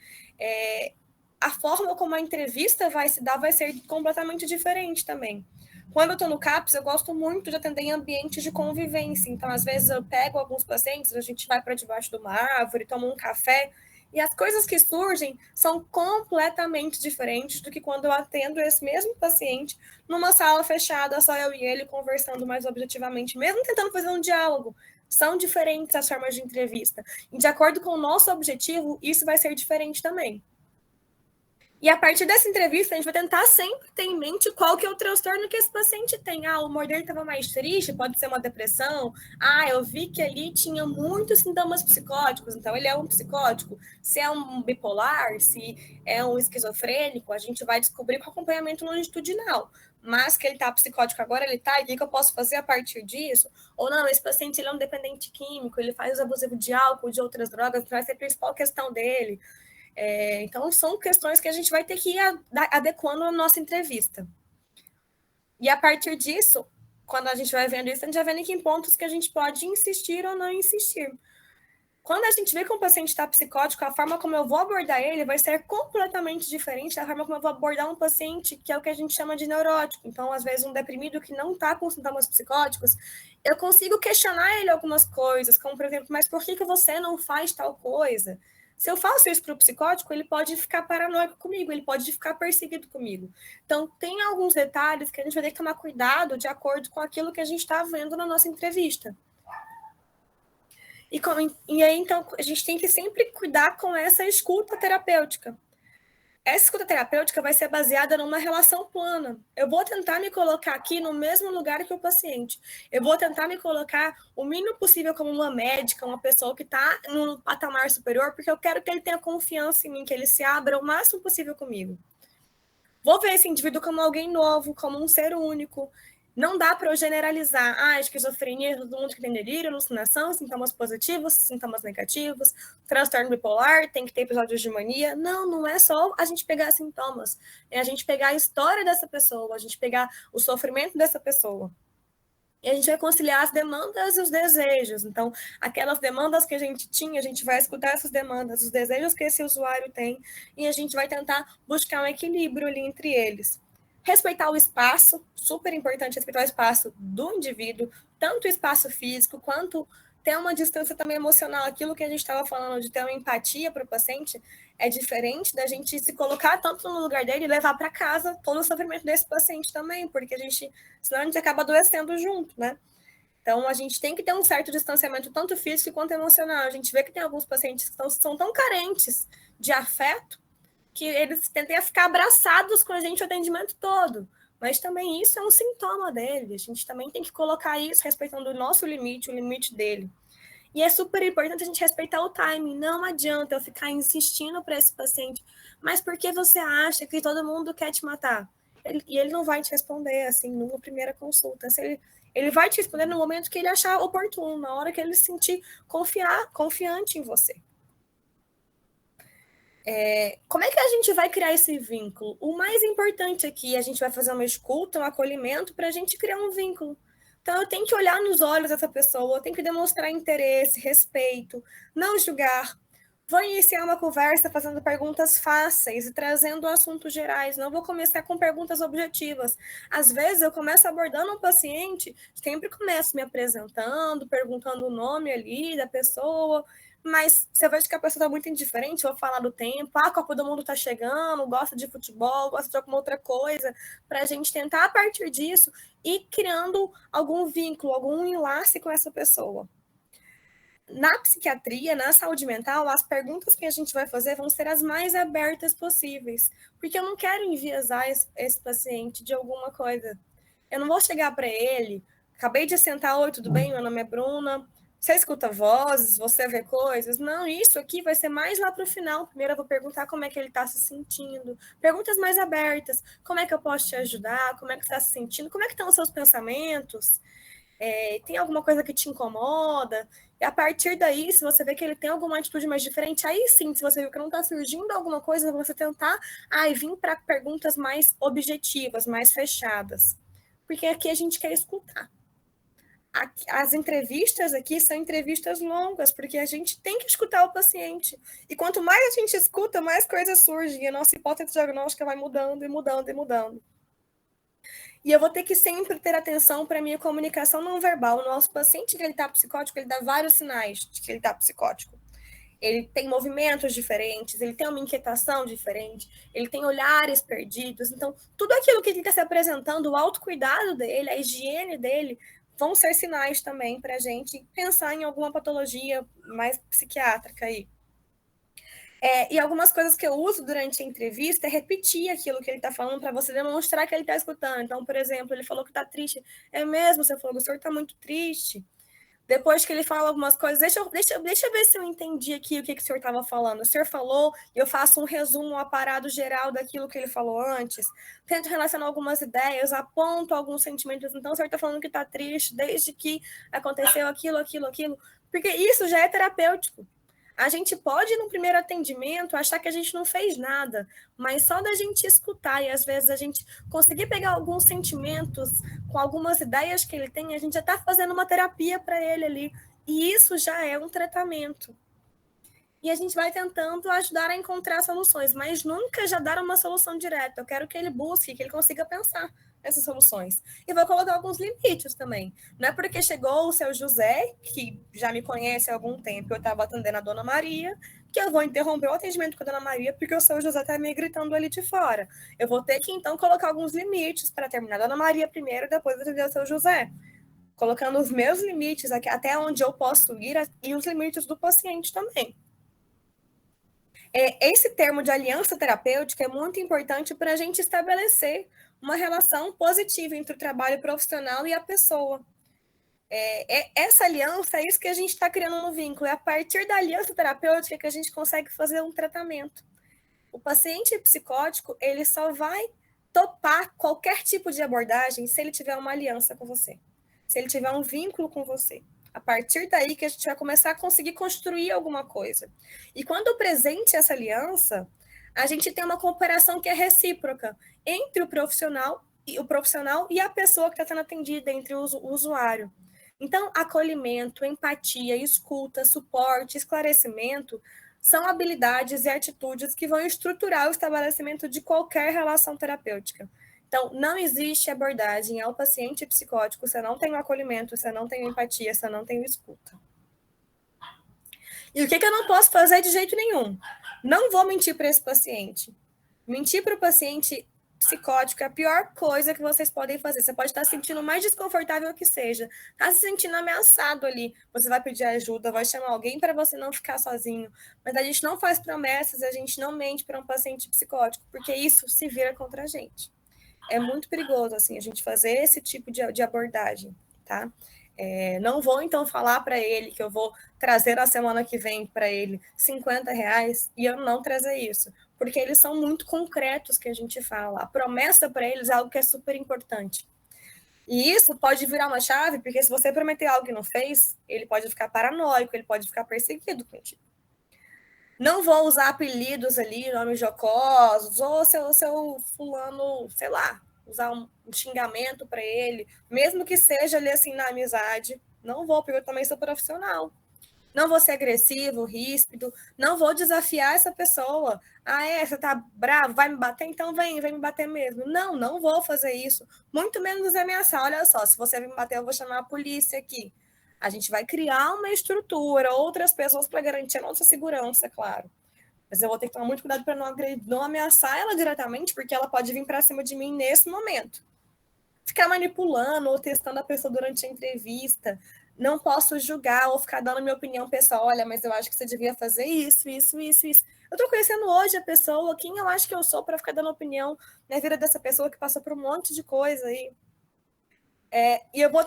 a forma como a entrevista vai se dar vai ser completamente diferente também. Quando eu estou no CAPS, eu gosto muito de atender em ambientes de convivência. Então, às vezes, eu pego alguns pacientes, a gente vai para debaixo de uma árvore, toma um café, e as coisas que surgem são completamente diferentes do que quando eu atendo esse mesmo paciente numa sala fechada, só eu e ele conversando mais objetivamente, mesmo tentando fazer um diálogo. São diferentes as formas de entrevista. E de acordo com o nosso objetivo, isso vai ser diferente também. E a partir dessa entrevista, a gente vai tentar sempre ter em mente qual que é o transtorno que esse paciente tem. O humor dele estava mais triste, pode ser uma depressão. Eu vi que ali tinha muitos sintomas psicóticos, então ele é um psicótico. Se é um bipolar, se é um esquizofrênico, a gente vai descobrir com acompanhamento longitudinal. Mas que ele está psicótico agora, ele está, e o que eu posso fazer a partir disso? Ou não, esse paciente ele é um dependente químico, ele faz uso abusivo de álcool, de outras drogas, então vai ser a principal questão dele. Então, são questões que a gente vai ter que ir adequando a nossa entrevista. E a partir disso, quando a gente vai vendo isso, a gente vai vendo em que pontos que a gente pode insistir ou não insistir. Quando a gente vê que um paciente está psicótico, a forma como eu vou abordar ele vai ser completamente diferente da forma como eu vou abordar um paciente que é o que a gente chama de neurótico. Então, às vezes, um deprimido que não está com sintomas psicóticos, eu consigo questionar ele algumas coisas, como, por exemplo, mas por que você não faz tal coisa? Se eu faço isso para o psicótico, ele pode ficar paranoico comigo, ele pode ficar perseguido comigo. Então, tem alguns detalhes que a gente vai ter que tomar cuidado de acordo com aquilo que a gente está vendo na nossa entrevista. E aí, então, a gente tem que sempre cuidar com essa escuta terapêutica. Essa escuta terapêutica vai ser baseada numa relação plana. Eu vou tentar me colocar aqui no mesmo lugar que o paciente. Eu vou tentar me colocar o mínimo possível como uma médica, uma pessoa que está num patamar superior, porque eu quero que ele tenha confiança em mim, que ele se abra o máximo possível comigo. Vou ver esse indivíduo como alguém novo, como um ser único. Não dá para eu generalizar. Esquizofrenia, todo mundo que tem delírio, alucinação, sintomas positivos, sintomas negativos, transtorno bipolar, tem que ter episódios de mania. Não é só a gente pegar sintomas. É a gente pegar a história dessa pessoa, a gente pegar o sofrimento dessa pessoa. E a gente vai conciliar as demandas e os desejos. Então, aquelas demandas que a gente tinha, a gente vai escutar essas demandas, os desejos que esse usuário tem, e a gente vai tentar buscar um equilíbrio ali entre eles. Respeitar o espaço, super importante respeitar o espaço do indivíduo, tanto o espaço físico quanto ter uma distância também emocional. Aquilo que a gente estava falando de ter uma empatia para o paciente é diferente da gente se colocar tanto no lugar dele e levar para casa todo o sofrimento desse paciente também, porque senão a gente acaba adoecendo junto, né? Então, a gente tem que ter um certo distanciamento, tanto físico quanto emocional. A gente vê que tem alguns pacientes que são tão carentes de afeto que eles tendem a ficar abraçados com a gente o atendimento todo. Mas também isso é um sintoma dele. A gente também tem que colocar isso respeitando o nosso limite, o limite dele. E é super importante a gente respeitar o timing. Não adianta eu ficar insistindo para esse paciente, mas por que você acha que todo mundo quer te matar? Ele não vai te responder assim numa primeira consulta. Ele vai te responder no momento que ele achar oportuno, na hora que ele se sentir confiante em você. Como é que a gente vai criar esse vínculo? O mais importante aqui, a gente vai fazer uma escuta, um acolhimento para a gente criar um vínculo. Então, eu tenho que olhar nos olhos dessa pessoa, eu tenho que demonstrar interesse, respeito, não julgar. Vou iniciar uma conversa fazendo perguntas fáceis e trazendo assuntos gerais. Não vou começar com perguntas objetivas. Às vezes, eu começo abordando um paciente, sempre começo me apresentando, perguntando o nome ali da pessoa, mas você vai que a pessoa está muito indiferente, vou falar do tempo, a Copa do Mundo está chegando, gosta de futebol, gosta de alguma outra coisa, para a gente tentar, a partir disso, ir criando algum vínculo, algum enlace com essa pessoa. Na psiquiatria, na saúde mental, as perguntas que a gente vai fazer vão ser as mais abertas possíveis, porque eu não quero enviesar esse paciente de alguma coisa. Eu não vou chegar para ele, acabei de sentar, oi, tudo bem? Meu nome é Bruna. Você escuta vozes, você vê coisas? Não, isso aqui vai ser mais lá para o final. Primeiro eu vou perguntar como é que ele está se sentindo. Perguntas mais abertas. Como é que eu posso te ajudar? Como é que você está se sentindo? Como é que estão os seus pensamentos? Tem alguma coisa que te incomoda? E a partir daí, se você vê que ele tem alguma atitude mais diferente, aí sim, se você viu que não está surgindo alguma coisa, você tentar vir para perguntas mais objetivas, mais fechadas. Porque aqui a gente quer escutar. As entrevistas aqui são entrevistas longas, porque a gente tem que escutar o paciente. E quanto mais a gente escuta, mais coisas surgem. E a nossa hipótese diagnóstica vai mudando e mudando e mudando. E eu vou ter que sempre ter atenção para a minha comunicação não verbal. O nosso paciente que ele está psicótico, ele dá vários sinais de que ele está psicótico. Ele tem movimentos diferentes, ele tem uma inquietação diferente, ele tem olhares perdidos. Então, tudo aquilo que ele está se apresentando, o autocuidado dele, a higiene dele, vão ser sinais também para a gente pensar em alguma patologia mais psiquiátrica aí. E algumas coisas que eu uso durante a entrevista é repetir aquilo que ele está falando para você demonstrar que ele está escutando. Então, por exemplo, ele falou que está triste. É mesmo? Você falou, o senhor está muito triste. Depois que ele fala algumas coisas, deixa eu ver se eu entendi aqui o que o senhor estava falando. O senhor falou, eu faço um resumo, um aparado geral daquilo que ele falou antes. Tento relacionar algumas ideias, aponto alguns sentimentos. Então, o senhor está falando que está triste desde que aconteceu aquilo. Porque isso já é terapêutico. A gente pode, no primeiro atendimento, achar que a gente não fez nada, mas só da gente escutar e, às vezes, a gente conseguir pegar alguns sentimentos com algumas ideias que ele tem, a gente já está fazendo uma terapia para ele ali. E isso já é um tratamento. E a gente vai tentando ajudar a encontrar soluções, mas nunca já dar uma solução direta. Eu quero que ele busque, que ele consiga pensar essas soluções. E vou colocar alguns limites também. Não é porque chegou o seu José, que já me conhece há algum tempo, eu estava atendendo a Dona Maria, que eu vou interromper o atendimento com a Dona Maria porque o seu José está me gritando ali de fora. Eu vou ter que, então, colocar alguns limites para terminar a Dona Maria primeiro e depois atender o seu José. Colocando os meus limites aqui, até onde eu posso ir e os limites do paciente também. Esse termo de aliança terapêutica é muito importante para a gente estabelecer uma relação positiva entre o trabalho profissional e a pessoa. Essa aliança é isso que a gente está criando no vínculo. É a partir da aliança terapêutica que a gente consegue fazer um tratamento. O paciente psicótico, ele só vai topar qualquer tipo de abordagem se ele tiver uma aliança com você, se ele tiver um vínculo com você. A partir daí que a gente vai começar a conseguir construir alguma coisa. E quando presente essa aliança, a gente tem uma cooperação que é recíproca entre o profissional e a pessoa que está sendo atendida, entre o usuário. Então, acolhimento, empatia, escuta, suporte, esclarecimento são habilidades e atitudes que vão estruturar o estabelecimento de qualquer relação terapêutica. Então, não existe abordagem ao paciente psicótico se não tem o acolhimento, se não tem empatia, se não tem o escuta. E o que eu não posso fazer de jeito nenhum? Não vou mentir para esse paciente. Mentir para o paciente psicótico é a pior coisa que vocês podem fazer. Você pode estar se sentindo o mais desconfortável que seja, está se sentindo ameaçado ali. Você vai pedir ajuda, vai chamar alguém para você não ficar sozinho. Mas a gente não faz promessas, a gente não mente para um paciente psicótico, porque isso se vira contra a gente. É muito perigoso, assim, a gente fazer esse tipo de abordagem, tá? Não vou, então, falar para ele que eu vou trazer na semana que vem para ele R$ 50 e eu não trazer isso, porque eles são muito concretos que a gente fala. A promessa para eles é algo que é super importante. E isso pode virar uma chave, porque se você prometer algo e não fez, ele pode ficar paranoico, ele pode ficar perseguido contigo. Não vou usar apelidos ali, nomes jocosos, ou seu fulano, sei lá, usar um xingamento para ele, mesmo que seja ali assim na amizade. Não vou, porque eu também sou profissional. Não vou ser agressivo, ríspido, não vou desafiar essa pessoa. Ah, você tá bravo, vai me bater? Então vem me bater mesmo. Não, não vou fazer isso. Muito menos ameaçar. Olha só, se você vir me bater, eu vou chamar a polícia aqui. A gente vai criar uma estrutura, outras pessoas para garantir a nossa segurança, é claro. Mas eu vou ter que tomar muito cuidado para não ameaçar ela diretamente, porque ela pode vir para cima de mim nesse momento. Ficar manipulando ou testando a pessoa durante a entrevista. Não posso julgar ou ficar dando minha opinião pessoal. Olha, mas eu acho que você devia fazer isso. Eu estou conhecendo hoje a pessoa, quem eu acho que eu sou para ficar dando opinião na vida dessa pessoa que passou por um monte de coisa aí. E eu vou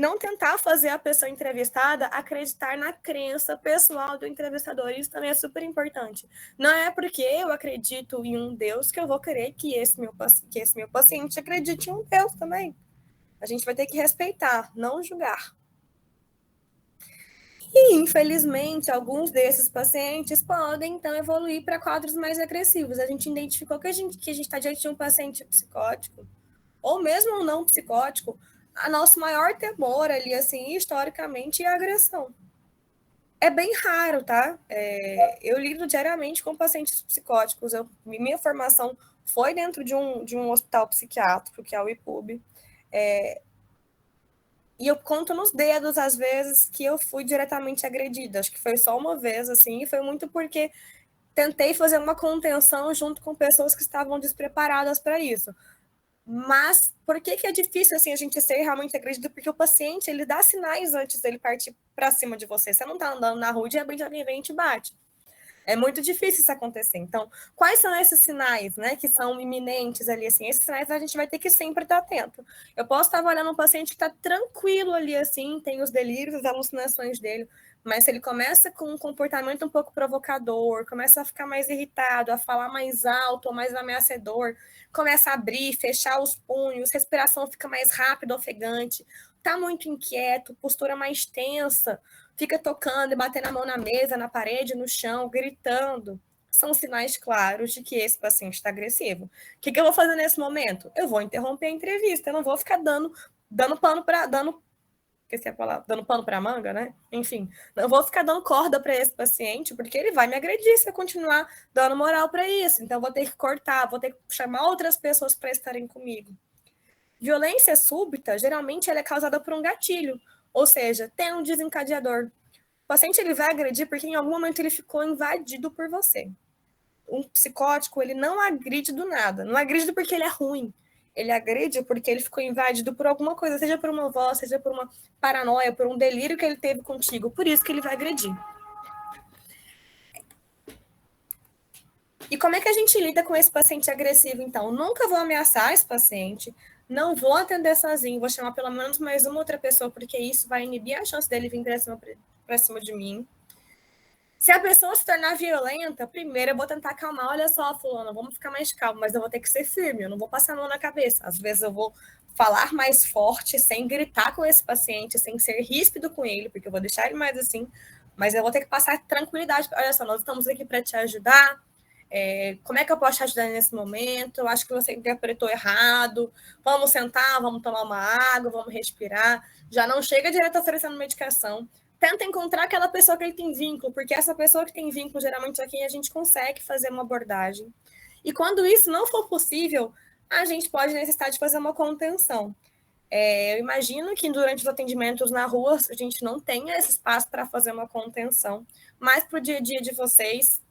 não tentar fazer a pessoa entrevistada acreditar na crença pessoal do entrevistador. Isso também é super importante. Não é porque eu acredito em um Deus que eu vou querer que esse meu paciente acredite em um Deus também. A gente vai ter que respeitar, não julgar. E, infelizmente, alguns desses pacientes podem, então, evoluir para quadros mais agressivos. A gente identificou que a gente está diante de um paciente psicótico, ou mesmo um não psicótico, a nosso maior temor ali, assim, historicamente, é a agressão. É bem raro, tá? Eu lido diariamente com pacientes psicóticos. Minha formação foi dentro de um hospital psiquiátrico, que é o IPUB. E eu conto nos dedos, às vezes, que eu fui diretamente agredida. Acho que foi só uma vez, assim, e foi muito porque tentei fazer uma contenção junto com pessoas que estavam despreparadas para isso. Mas por que é difícil assim a gente ser realmente agredido? Porque o paciente, ele dá sinais antes dele partir para cima de você. Você não está andando na rua e de repente alguém vem e te bate. É muito difícil isso acontecer. Então, quais são esses sinais, né, que são iminentes ali, assim? Esses sinais a gente vai ter que sempre estar atento. Eu posso estar olhando um paciente que está tranquilo ali, assim, tem os delírios, as alucinações dele, mas se ele começa com um comportamento um pouco provocador, começa a ficar mais irritado, a falar mais alto ou mais ameaçador, começa a abrir, fechar os punhos, respiração fica mais rápida, ofegante, está muito inquieto, postura mais tensa, fica tocando e batendo a mão na mesa, na parede, no chão, gritando, são sinais claros de que esse paciente está agressivo. O que eu vou fazer nesse momento? Eu vou interromper a entrevista, eu não vou ficar dando pano para esqueci a palavra, dando pano para manga, né? Enfim, não vou ficar dando corda para esse paciente, porque ele vai me agredir se eu continuar dando moral para isso. Então, vou ter que cortar, vou ter que chamar outras pessoas para estarem comigo. Violência súbita, geralmente, ela é causada por um gatilho, ou seja, tem um desencadeador. O paciente ele vai agredir porque em algum momento ele ficou invadido por você. Um psicótico, ele não agride do nada, não agride porque ele é ruim. Ele agride porque ele ficou invadido por alguma coisa, seja por uma voz, seja por uma paranoia, por um delírio que ele teve contigo. Por isso que ele vai agredir. E como é que a gente lida com esse paciente agressivo, então? Nunca vou ameaçar esse paciente, não vou atender sozinho, vou chamar pelo menos mais uma outra pessoa, porque isso vai inibir a chance dele vir para cima de mim. Se a pessoa se tornar violenta, primeiro eu vou tentar acalmar. Olha só, fulano, vamos ficar mais calmo, mas eu vou ter que ser firme, eu não vou passar a mão na cabeça. Às vezes eu vou falar mais forte, sem gritar com esse paciente, sem ser ríspido com ele, porque eu vou deixar ele mais assim, mas eu vou ter que passar tranquilidade. Olha só, nós estamos aqui para te ajudar. Como é que eu posso te ajudar nesse momento? Eu acho que você interpretou errado. Vamos sentar, vamos tomar uma água, vamos respirar. Já não chega direto oferecendo medicação. Tenta encontrar aquela pessoa que ele tem vínculo, porque essa pessoa que tem vínculo, geralmente, é quem a gente consegue fazer uma abordagem. E quando isso não for possível, a gente pode necessitar de fazer uma contenção. Eu imagino que durante os atendimentos na rua, a gente não tenha esse espaço para fazer uma contenção, mas para o dia a dia de vocês,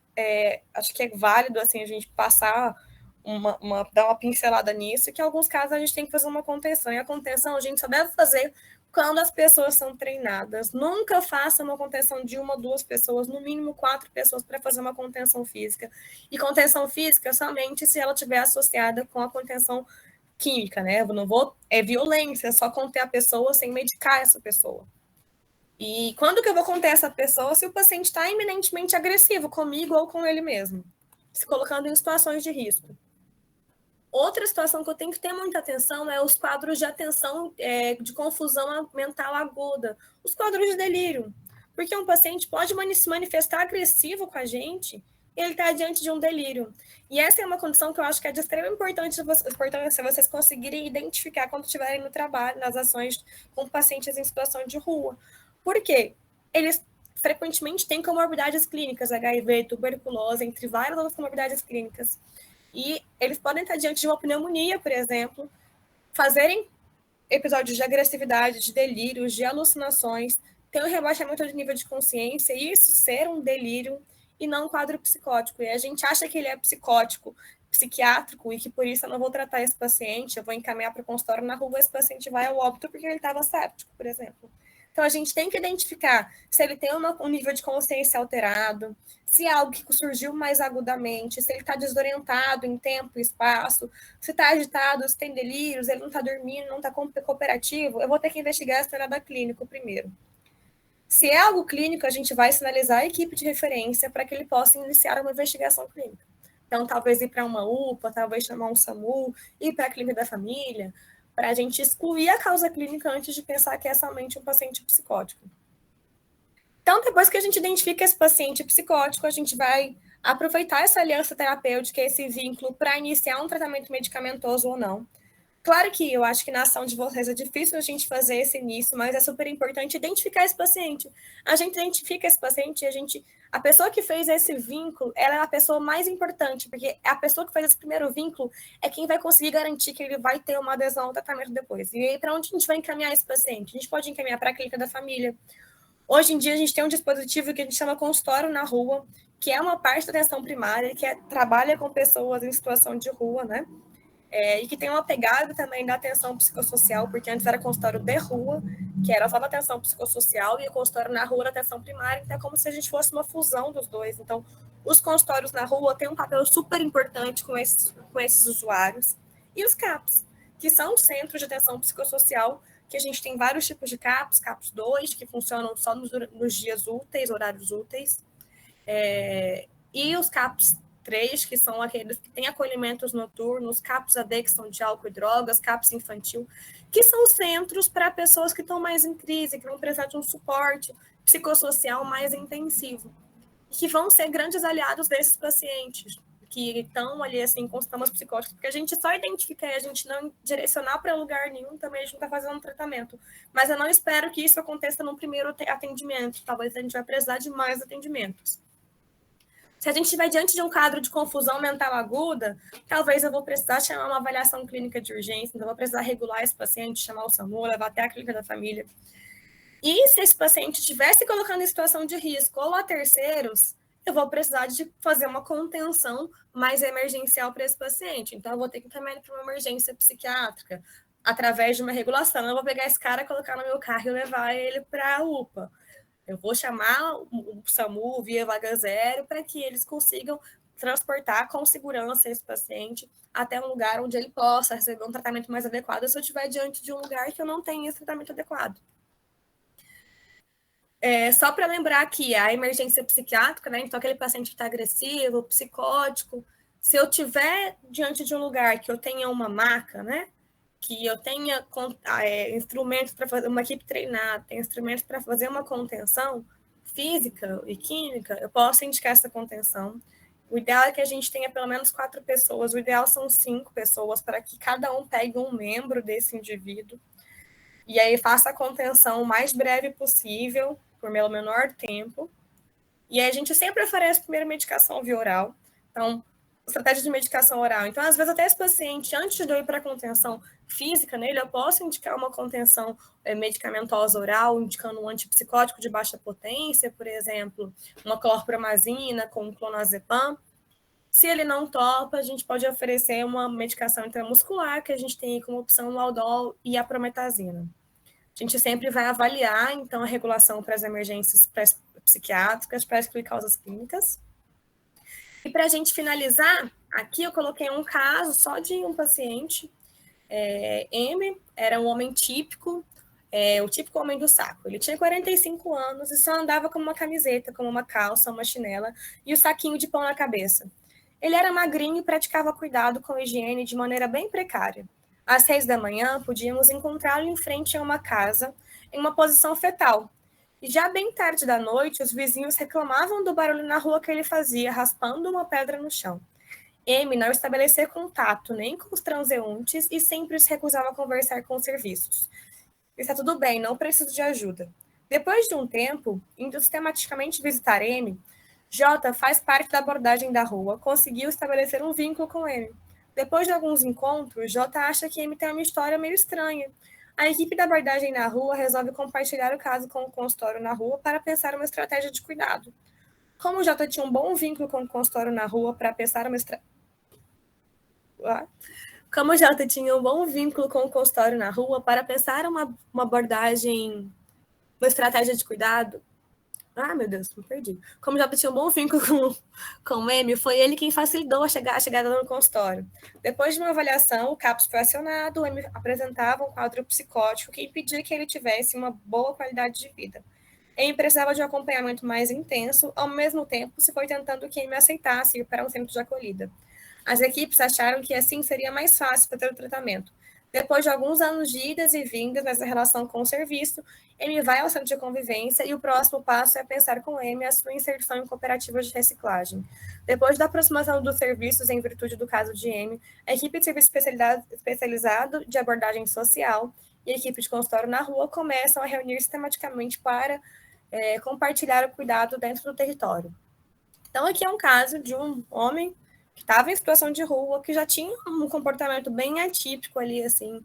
acho que é válido assim, a gente passar dar uma pincelada nisso, que em alguns casos a gente tem que fazer uma contenção, e a contenção a gente só deve fazer quando as pessoas são treinadas. Nunca faça uma contenção de 1 ou 2 pessoas, no mínimo 4 pessoas para fazer uma contenção física. E contenção física somente se ela estiver associada com a contenção química, né? Eu não vou, é violência, só conter a pessoa sem medicar essa pessoa. E quando que eu vou conter essa pessoa se o paciente está eminentemente agressivo comigo ou com ele mesmo, se colocando em situações de risco? Outra situação que eu tenho que ter muita atenção é os quadros de atenção de confusão mental aguda, os quadros de delírio. Porque um paciente pode se manifestar agressivo com a gente e ele está diante de um delírio. E essa é uma condição que eu acho que é de extrema importância vocês conseguirem identificar quando estiverem no trabalho, nas ações com pacientes em situação de rua. Por quê? Eles frequentemente têm comorbidades clínicas, HIV, tuberculose, entre várias outras comorbidades clínicas. E eles podem estar diante de uma pneumonia, por exemplo, fazerem episódios de agressividade, de delírios, de alucinações, ter um rebaixamento de nível de consciência, e isso ser um delírio e não um quadro psicótico. E a gente acha que ele é psicótico, psiquiátrico, e que por isso eu não vou tratar esse paciente, eu vou encaminhar para o consultório na rua, esse paciente vai ao óbito porque ele estava séptico, por exemplo. Então, a gente tem que identificar se ele tem um nível de consciência alterado, se é algo que surgiu mais agudamente, se ele está desorientado em tempo e espaço, se está agitado, se tem delírios, ele não está dormindo, não está cooperativo. Eu vou ter que investigar essa área clínico primeiro. Se é algo clínico, a gente vai sinalizar a equipe de referência para que ele possa iniciar uma investigação clínica. Então, talvez ir para uma UPA, talvez chamar um SAMU, ir para a clínica da família, para a gente excluir a causa clínica antes de pensar que é somente um paciente psicótico. Então, depois que a gente identifica esse paciente psicótico, a gente vai aproveitar essa aliança terapêutica, esse vínculo, para iniciar um tratamento medicamentoso ou não. Claro que eu acho que na ação de vocês é difícil a gente fazer esse início, mas é super importante identificar esse paciente. A gente identifica esse paciente e a pessoa que fez esse vínculo, ela é a pessoa mais importante, porque a pessoa que fez esse primeiro vínculo é quem vai conseguir garantir que ele vai ter uma adesão ao tratamento depois. E aí, para onde a gente vai encaminhar esse paciente? A gente pode encaminhar para a clínica da família. Hoje em dia, a gente tem um dispositivo que a gente chama consultório na rua, que é uma parte da atenção primária, que trabalha com pessoas em situação de rua, né? E que tem uma pegada também da atenção psicossocial, porque antes era consultório de rua, que era só da atenção psicossocial, e o consultório na rua da atenção primária, então é como se a gente fosse uma fusão dos dois. Então, os consultórios na rua têm um papel super importante com esses usuários. E os CAPs, que são centros de atenção psicossocial, que a gente tem vários tipos de CAPs, CAPs 2, que funcionam só nos dias úteis, horários úteis, e os CAPs 3, que são aqueles que têm acolhimentos noturnos, CAPs AD, que são de álcool e drogas, CAPs infantil, que são centros para pessoas que estão mais em crise, que vão precisar de um suporte psicossocial mais intensivo, que vão ser grandes aliados desses pacientes que estão ali, assim, com sintomas psicóticos, porque a gente só identifica e a gente não direcionar para lugar nenhum, também a gente não está fazendo um tratamento. Mas eu não espero que isso aconteça no primeiro atendimento, talvez a gente vai precisar de mais atendimentos. Se a gente estiver diante de um quadro de confusão mental aguda, talvez eu vou precisar chamar uma avaliação clínica de urgência, então eu vou precisar regular esse paciente, chamar o SAMU, levar até a clínica da família. E se esse paciente estiver se colocando em situação de risco ou a terceiros, eu vou precisar de fazer uma contenção mais emergencial para esse paciente. Então, eu vou ter que encaminhar para uma emergência psiquiátrica, através de uma regulação. Eu vou pegar esse cara, colocar no meu carro e levar ele para a UPA. Eu vou chamar o SAMU via vaga zero para que eles consigam transportar com segurança esse paciente até um lugar onde ele possa receber um tratamento mais adequado se eu estiver diante de um lugar que eu não tenho esse tratamento adequado. Só para lembrar aqui, a emergência psiquiátrica, né? Então, aquele paciente que está agressivo, psicótico, se eu estiver diante de um lugar que eu tenha uma maca, né? Que eu tenha instrumentos para fazer uma equipe treinada, tem instrumentos para fazer uma contenção física e química, eu posso indicar essa contenção. O ideal é que a gente tenha pelo menos 4 pessoas, o ideal são 5 pessoas, para que cada um pegue um membro desse indivíduo, e aí faça a contenção o mais breve possível, por menor tempo. E aí a gente sempre oferece primeiro medicação via oral. Então, estratégia de medicação oral. Então, às vezes, até esse paciente, antes de eu ir para a contenção física nele, eu posso indicar uma contenção medicamentosa oral, indicando um antipsicótico de baixa potência, por exemplo, uma clorpromazina com clonazepam. Se ele não topa, a gente pode oferecer uma medicação intramuscular, que a gente tem como opção o Aldol e a prometazina. A gente sempre vai avaliar, então, a regulação para as emergências psiquiátricas, para excluir causas clínicas. E para a gente finalizar, aqui eu coloquei um caso só de um paciente, M, era um homem típico, o típico homem do saco. Ele tinha 45 anos e só andava com uma camiseta, com uma calça, uma chinela e o saquinho de pão na cabeça. Ele era magrinho e praticava cuidado com higiene de maneira bem precária. Às 6 da manhã, podíamos encontrá-lo em frente a uma casa, em uma posição fetal. E já bem tarde da noite, os vizinhos reclamavam do barulho na rua que ele fazia, raspando uma pedra no chão. M não estabelecia contato nem com os transeuntes e sempre se recusava a conversar com os serviços. Está tudo bem, não preciso de ajuda. Depois de um tempo, indo sistematicamente visitar M, J faz parte da abordagem da rua, conseguiu estabelecer um vínculo com M. Depois de alguns encontros, J acha que M tem uma história meio estranha. A equipe da abordagem na rua resolve compartilhar o caso com o consultório na rua para pensar uma estratégia de cuidado. Como J tinha um bom vínculo com o consultório na rua para pensar uma estratégia. Como o Jota tinha um bom vínculo com o consultório na rua para pensar uma abordagem, uma estratégia de cuidado. Ah, meu Deus, me perdi. Como o Jota tinha um bom vínculo com o M, foi ele quem facilitou a chegada no consultório. Depois de uma avaliação, o CAPS foi acionado, o M apresentava um quadro psicótico que impedia que ele tivesse uma boa qualidade de vida. M precisava de um acompanhamento mais intenso, ao mesmo tempo se foi tentando que M aceitasse ir para um centro de acolhida. As equipes acharam que assim seria mais fácil fazer o tratamento. Depois de alguns anos de idas e vindas nessa relação com o serviço, M vai ao centro de convivência e o próximo passo é pensar com M a sua inserção em cooperativas de reciclagem. Depois da aproximação dos serviços em virtude do caso de M, a equipe de serviço especializado de abordagem social e a equipe de consultório na rua começam a reunir sistematicamente para compartilhar o cuidado dentro do território. Então, aqui é um caso de um homem que estava em situação de rua, que já tinha um comportamento bem atípico ali, assim,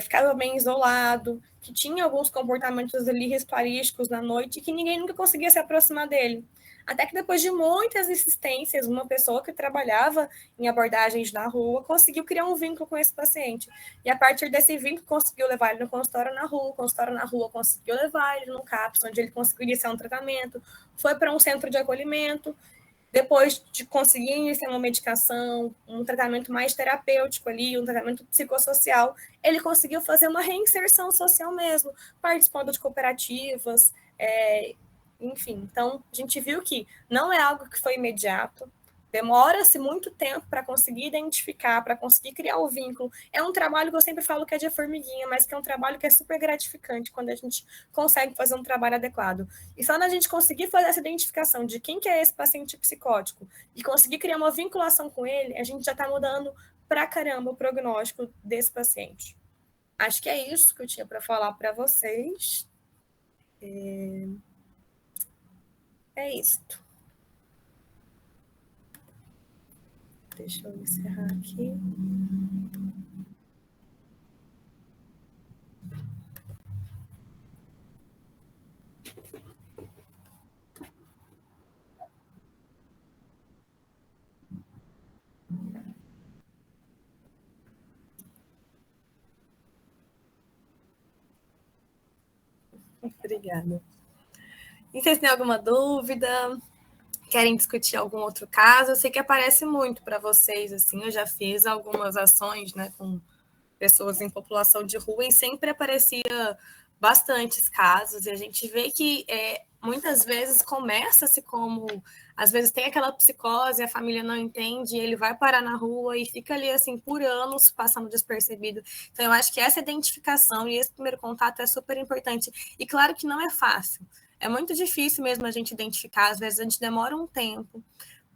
ficava bem isolado, que tinha alguns comportamentos ali ritualísticos na noite, que ninguém nunca conseguia se aproximar dele. Até que depois de muitas insistências, uma pessoa que trabalhava em abordagens na rua conseguiu criar um vínculo com esse paciente. E a partir desse vínculo, conseguiu levar ele no consultório na rua, o consultório na rua conseguiu levar ele no CAPS, onde ele conseguiu iniciar um tratamento, foi para um centro de acolhimento. Depois de conseguir iniciar uma medicação, um tratamento mais terapêutico ali, um tratamento psicossocial, ele conseguiu fazer uma reinserção social mesmo, participando de cooperativas, enfim. Então, a gente viu que não é algo que foi imediato, demora-se muito tempo para conseguir identificar, para conseguir criar o vínculo. É um trabalho que eu sempre falo que é de formiguinha, mas que é um trabalho que é super gratificante quando a gente consegue fazer um trabalho adequado. E só na gente conseguir fazer essa identificação de quem que é esse paciente psicótico e conseguir criar uma vinculação com ele, a gente já está mudando pra caramba o prognóstico desse paciente. Acho que é isso que eu tinha para falar para vocês. É isso. Deixa eu encerrar aqui. Obrigada. E vocês têm alguma dúvida? Querem discutir algum outro caso? Eu sei que aparece muito para vocês, assim, eu já fiz algumas ações, né, com pessoas em população de rua e sempre aparecia bastantes casos e a gente vê que muitas vezes começa-se como, às vezes tem aquela psicose, a família não entende, ele vai parar na rua e fica ali assim por anos passando despercebido. Então eu acho que essa identificação e esse primeiro contato é super importante. E claro que não é fácil. É muito difícil mesmo a gente identificar, às vezes a gente demora um tempo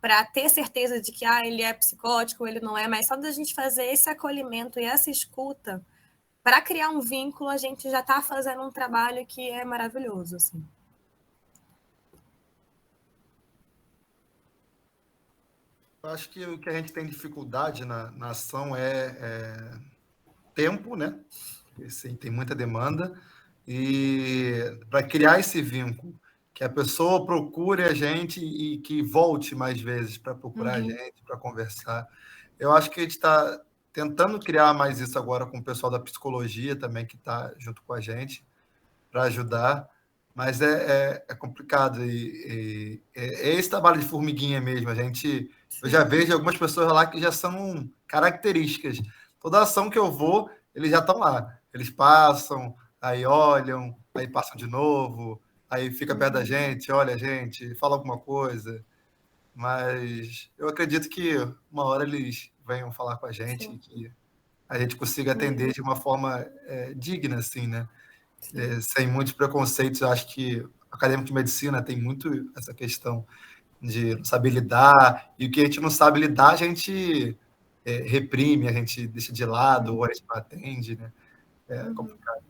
para ter certeza de que ele é psicótico, ele não é, mas só da gente fazer esse acolhimento e essa escuta, para criar um vínculo, a gente já está fazendo um trabalho que é maravilhoso. Assim. Eu acho que o que a gente tem dificuldade na ação é tempo, né? Assim, tem muita demanda, e para criar esse vínculo, que a pessoa procure a gente e que volte mais vezes para procurar a Uhum. gente, para conversar. Eu acho que a gente está tentando criar mais isso agora com o pessoal da psicologia também, que está junto com a gente, para ajudar, mas é complicado. É esse trabalho de formiguinha mesmo. Eu já vejo algumas pessoas lá que já são características. Toda ação que eu vou, eles já estão lá. Eles passam, aí olham, aí passam de novo, aí fica perto da gente, olha a gente, fala alguma coisa. Mas eu acredito que uma hora eles venham falar com a gente e que a gente consiga atender de uma forma digna, assim, né? Sem muitos preconceitos. Eu acho que o acadêmico de medicina tem muito essa questão de não saber lidar, e o que a gente não sabe lidar, a gente reprime, a gente deixa de lado, ou a gente não atende, né? É complicado.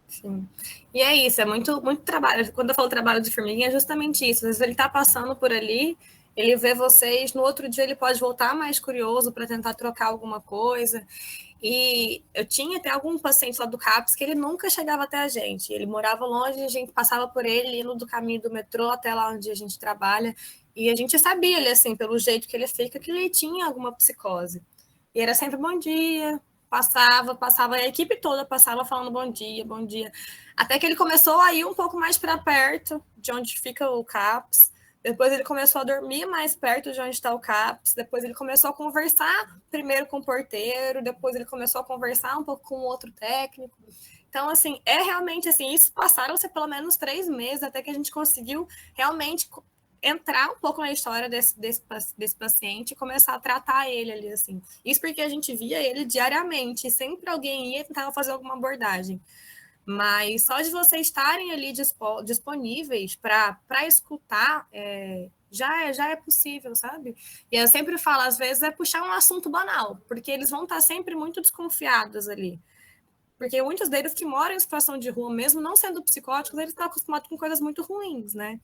Sim. E é isso, é muito, muito trabalho. Quando eu falo trabalho de formiguinha, é justamente isso. Às vezes ele está passando por ali, ele vê vocês, no outro dia ele pode voltar mais curioso para tentar trocar alguma coisa. E eu tinha até algum paciente lá do CAPS que ele nunca chegava até a gente. Ele morava longe, a gente passava por ele, indo do caminho do metrô até lá onde a gente trabalha. E a gente sabia, ele, assim, pelo jeito que ele fica, que ele tinha alguma psicose. E era sempre bom dia, passava, a equipe toda passava falando bom dia, bom dia. Até que ele começou a ir um pouco mais para perto de onde fica o CAPS. Depois ele começou a dormir mais perto de onde está o CAPS. Depois ele começou a conversar primeiro com o porteiro. Depois ele começou a conversar um pouco com o outro técnico. Então, assim, é realmente assim, isso passaram-se pelo menos 3 meses até que a gente conseguiu realmente entrar um pouco na história desse paciente e começar a tratar ele ali, assim. Isso porque a gente via ele diariamente, sempre alguém ia tentar fazer alguma abordagem. Mas só de vocês estarem ali disponíveis para escutar, já é possível, sabe? E eu sempre falo, às vezes, é puxar um assunto banal, porque eles vão estar sempre muito desconfiados ali. Porque muitos deles que moram em situação de rua, mesmo não sendo psicóticos, eles estão acostumados com coisas muito ruins, né?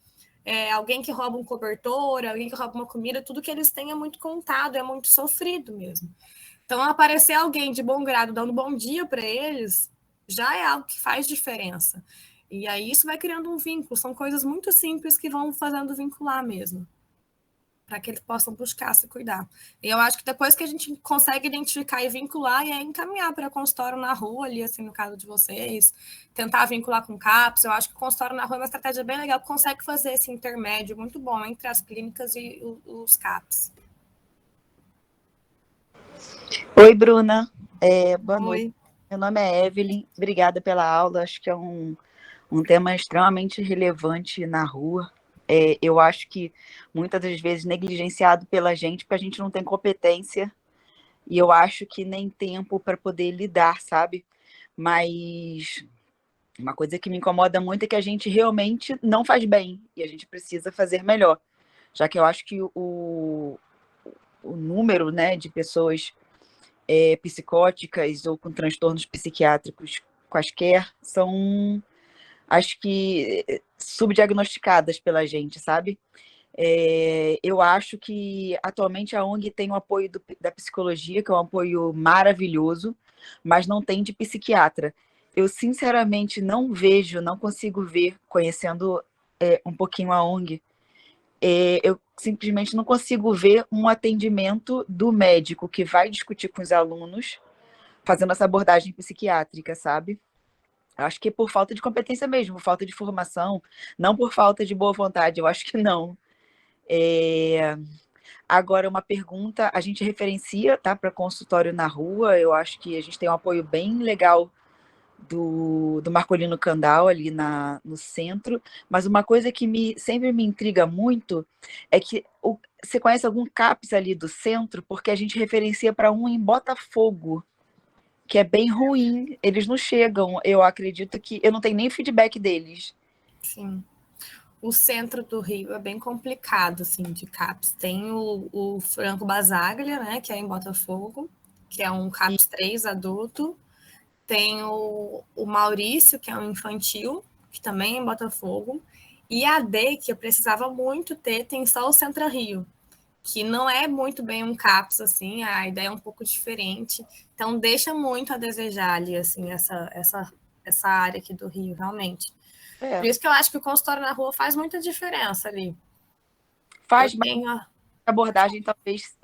Alguém que rouba um cobertor, alguém que rouba uma comida, tudo que eles têm é muito contado, é muito sofrido mesmo. Então, aparecer alguém de bom grado dando bom dia para eles já é algo que faz diferença. E aí isso vai criando um vínculo. São coisas muito simples que vão fazendo vincular mesmo, para que eles possam buscar se cuidar. E eu acho que depois que a gente consegue identificar e vincular, e aí encaminhar para consultório na rua, ali, assim, no caso de vocês, tentar vincular com CAPS, eu acho que o consultório na rua é uma estratégia bem legal, que consegue fazer esse intermédio muito bom entre as clínicas e os CAPS. Oi, Bruna. Boa Oi. noite. Meu nome é Evelyn. Obrigada pela aula. Acho que é um tema extremamente relevante na rua. Eu acho que muitas das vezes negligenciado pela gente, porque a gente não tem competência e eu acho que nem tempo para poder lidar, sabe? Mas uma coisa que me incomoda muito é que a gente realmente não faz bem e a gente precisa fazer melhor, já que eu acho que o número, né, de pessoas psicóticas ou com transtornos psiquiátricos quaisquer são, acho que, subdiagnosticadas pela gente, sabe? Eu acho que atualmente a ONG tem o apoio da psicologia, que é um apoio maravilhoso, mas não tem de psiquiatra. Eu, sinceramente, não consigo ver, conhecendo um pouquinho a ONG, eu simplesmente não consigo ver um atendimento do médico que vai discutir com os alunos fazendo essa abordagem psiquiátrica, sabe? Acho que é por falta de competência mesmo, por falta de formação, não por falta de boa vontade, eu acho que não. Agora, uma pergunta, a gente referencia, tá, para consultório na rua, eu acho que a gente tem um apoio bem legal do Marcolino Candal ali no centro, mas uma coisa que sempre me intriga muito é que você conhece algum CAPS ali do centro, porque a gente referencia para um em Botafogo, que é bem ruim, eles não chegam, eu acredito que, eu não tenho nem feedback deles. Sim. O centro do Rio é bem complicado, assim, de CAPS. Tem o Franco Basaglia, né, que é em Botafogo, que é um CAPS 3 adulto. Tem o Maurício, que é um infantil, que também é em Botafogo. E a D, que eu precisava muito ter, tem só o Centro Rio, que não é muito bem um CAPS, assim, a ideia é um pouco diferente. Então, deixa muito a desejar ali, assim, essa área aqui do Rio, realmente. Por isso que eu acho que o consultório na rua faz muita diferença ali. Faz, mas a abordagem talvez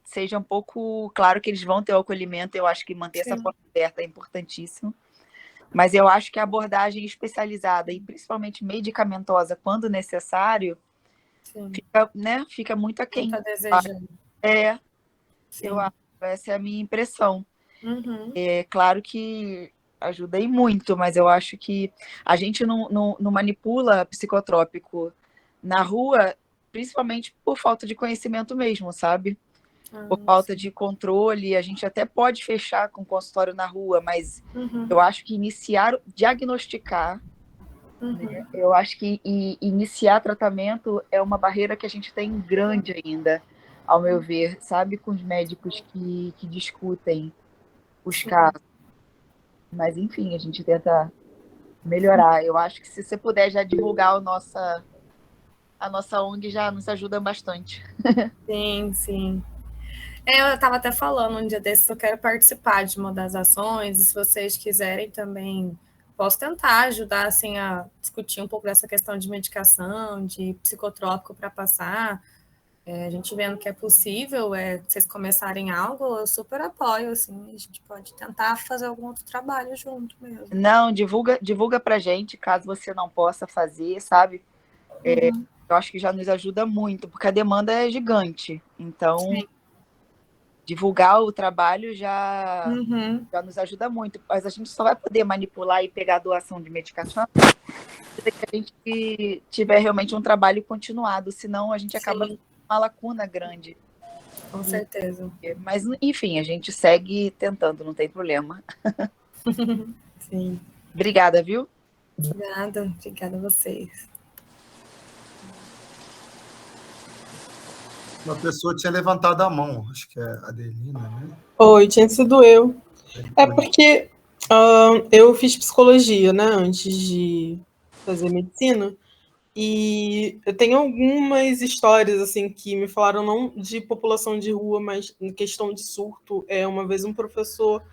seja um pouco... Claro que eles vão ter o acolhimento, eu acho que manter essa porta aberta é importantíssimo. Mas eu acho que a abordagem especializada e principalmente medicamentosa, quando necessário, fica muito aquém. Tá desejando. Eu acho, essa é a minha impressão. É claro que ajuda aí muito, mas eu acho que a gente não manipula psicotrópico na rua, principalmente por falta de conhecimento mesmo, sabe? Por falta de controle, a gente até pode fechar com consultório na rua, mas eu acho que diagnosticar, né? Eu acho que iniciar tratamento é uma barreira que a gente tem grande ainda, ao meu ver, sabe? Com os médicos que discutem os casos. Mas, enfim, a gente tenta melhorar. Eu acho que se você puder já divulgar a nossa ONG, já nos ajuda bastante. Sim. Eu estava até falando um dia desses que eu quero participar de uma das ações, e se vocês quiserem também, posso tentar ajudar assim, a discutir um pouco dessa questão de medicação, de psicotrópico para passar. A gente vendo que é possível, vocês começarem algo, eu super apoio, assim, a gente pode tentar fazer algum outro trabalho junto mesmo. Não, divulga pra gente, caso você não possa fazer, sabe? Eu acho que já nos ajuda muito, porque a demanda é gigante. Então, divulgar o trabalho já nos ajuda muito. Mas a gente só vai poder manipular e pegar a doação de medicação se a gente tiver realmente um trabalho continuado, senão a gente acaba com uma lacuna grande. Com certeza. Mas, enfim, a gente segue tentando, não tem problema. Sim. Obrigada, viu? Obrigada a vocês. Uma pessoa tinha levantado a mão, acho que é a Adelina, né? Oi, tinha sido eu. É porque eu fiz psicologia, né, antes de fazer medicina, e eu tenho algumas histórias assim que me falaram não de população de rua, mas em questão de surto. Uma vez um professor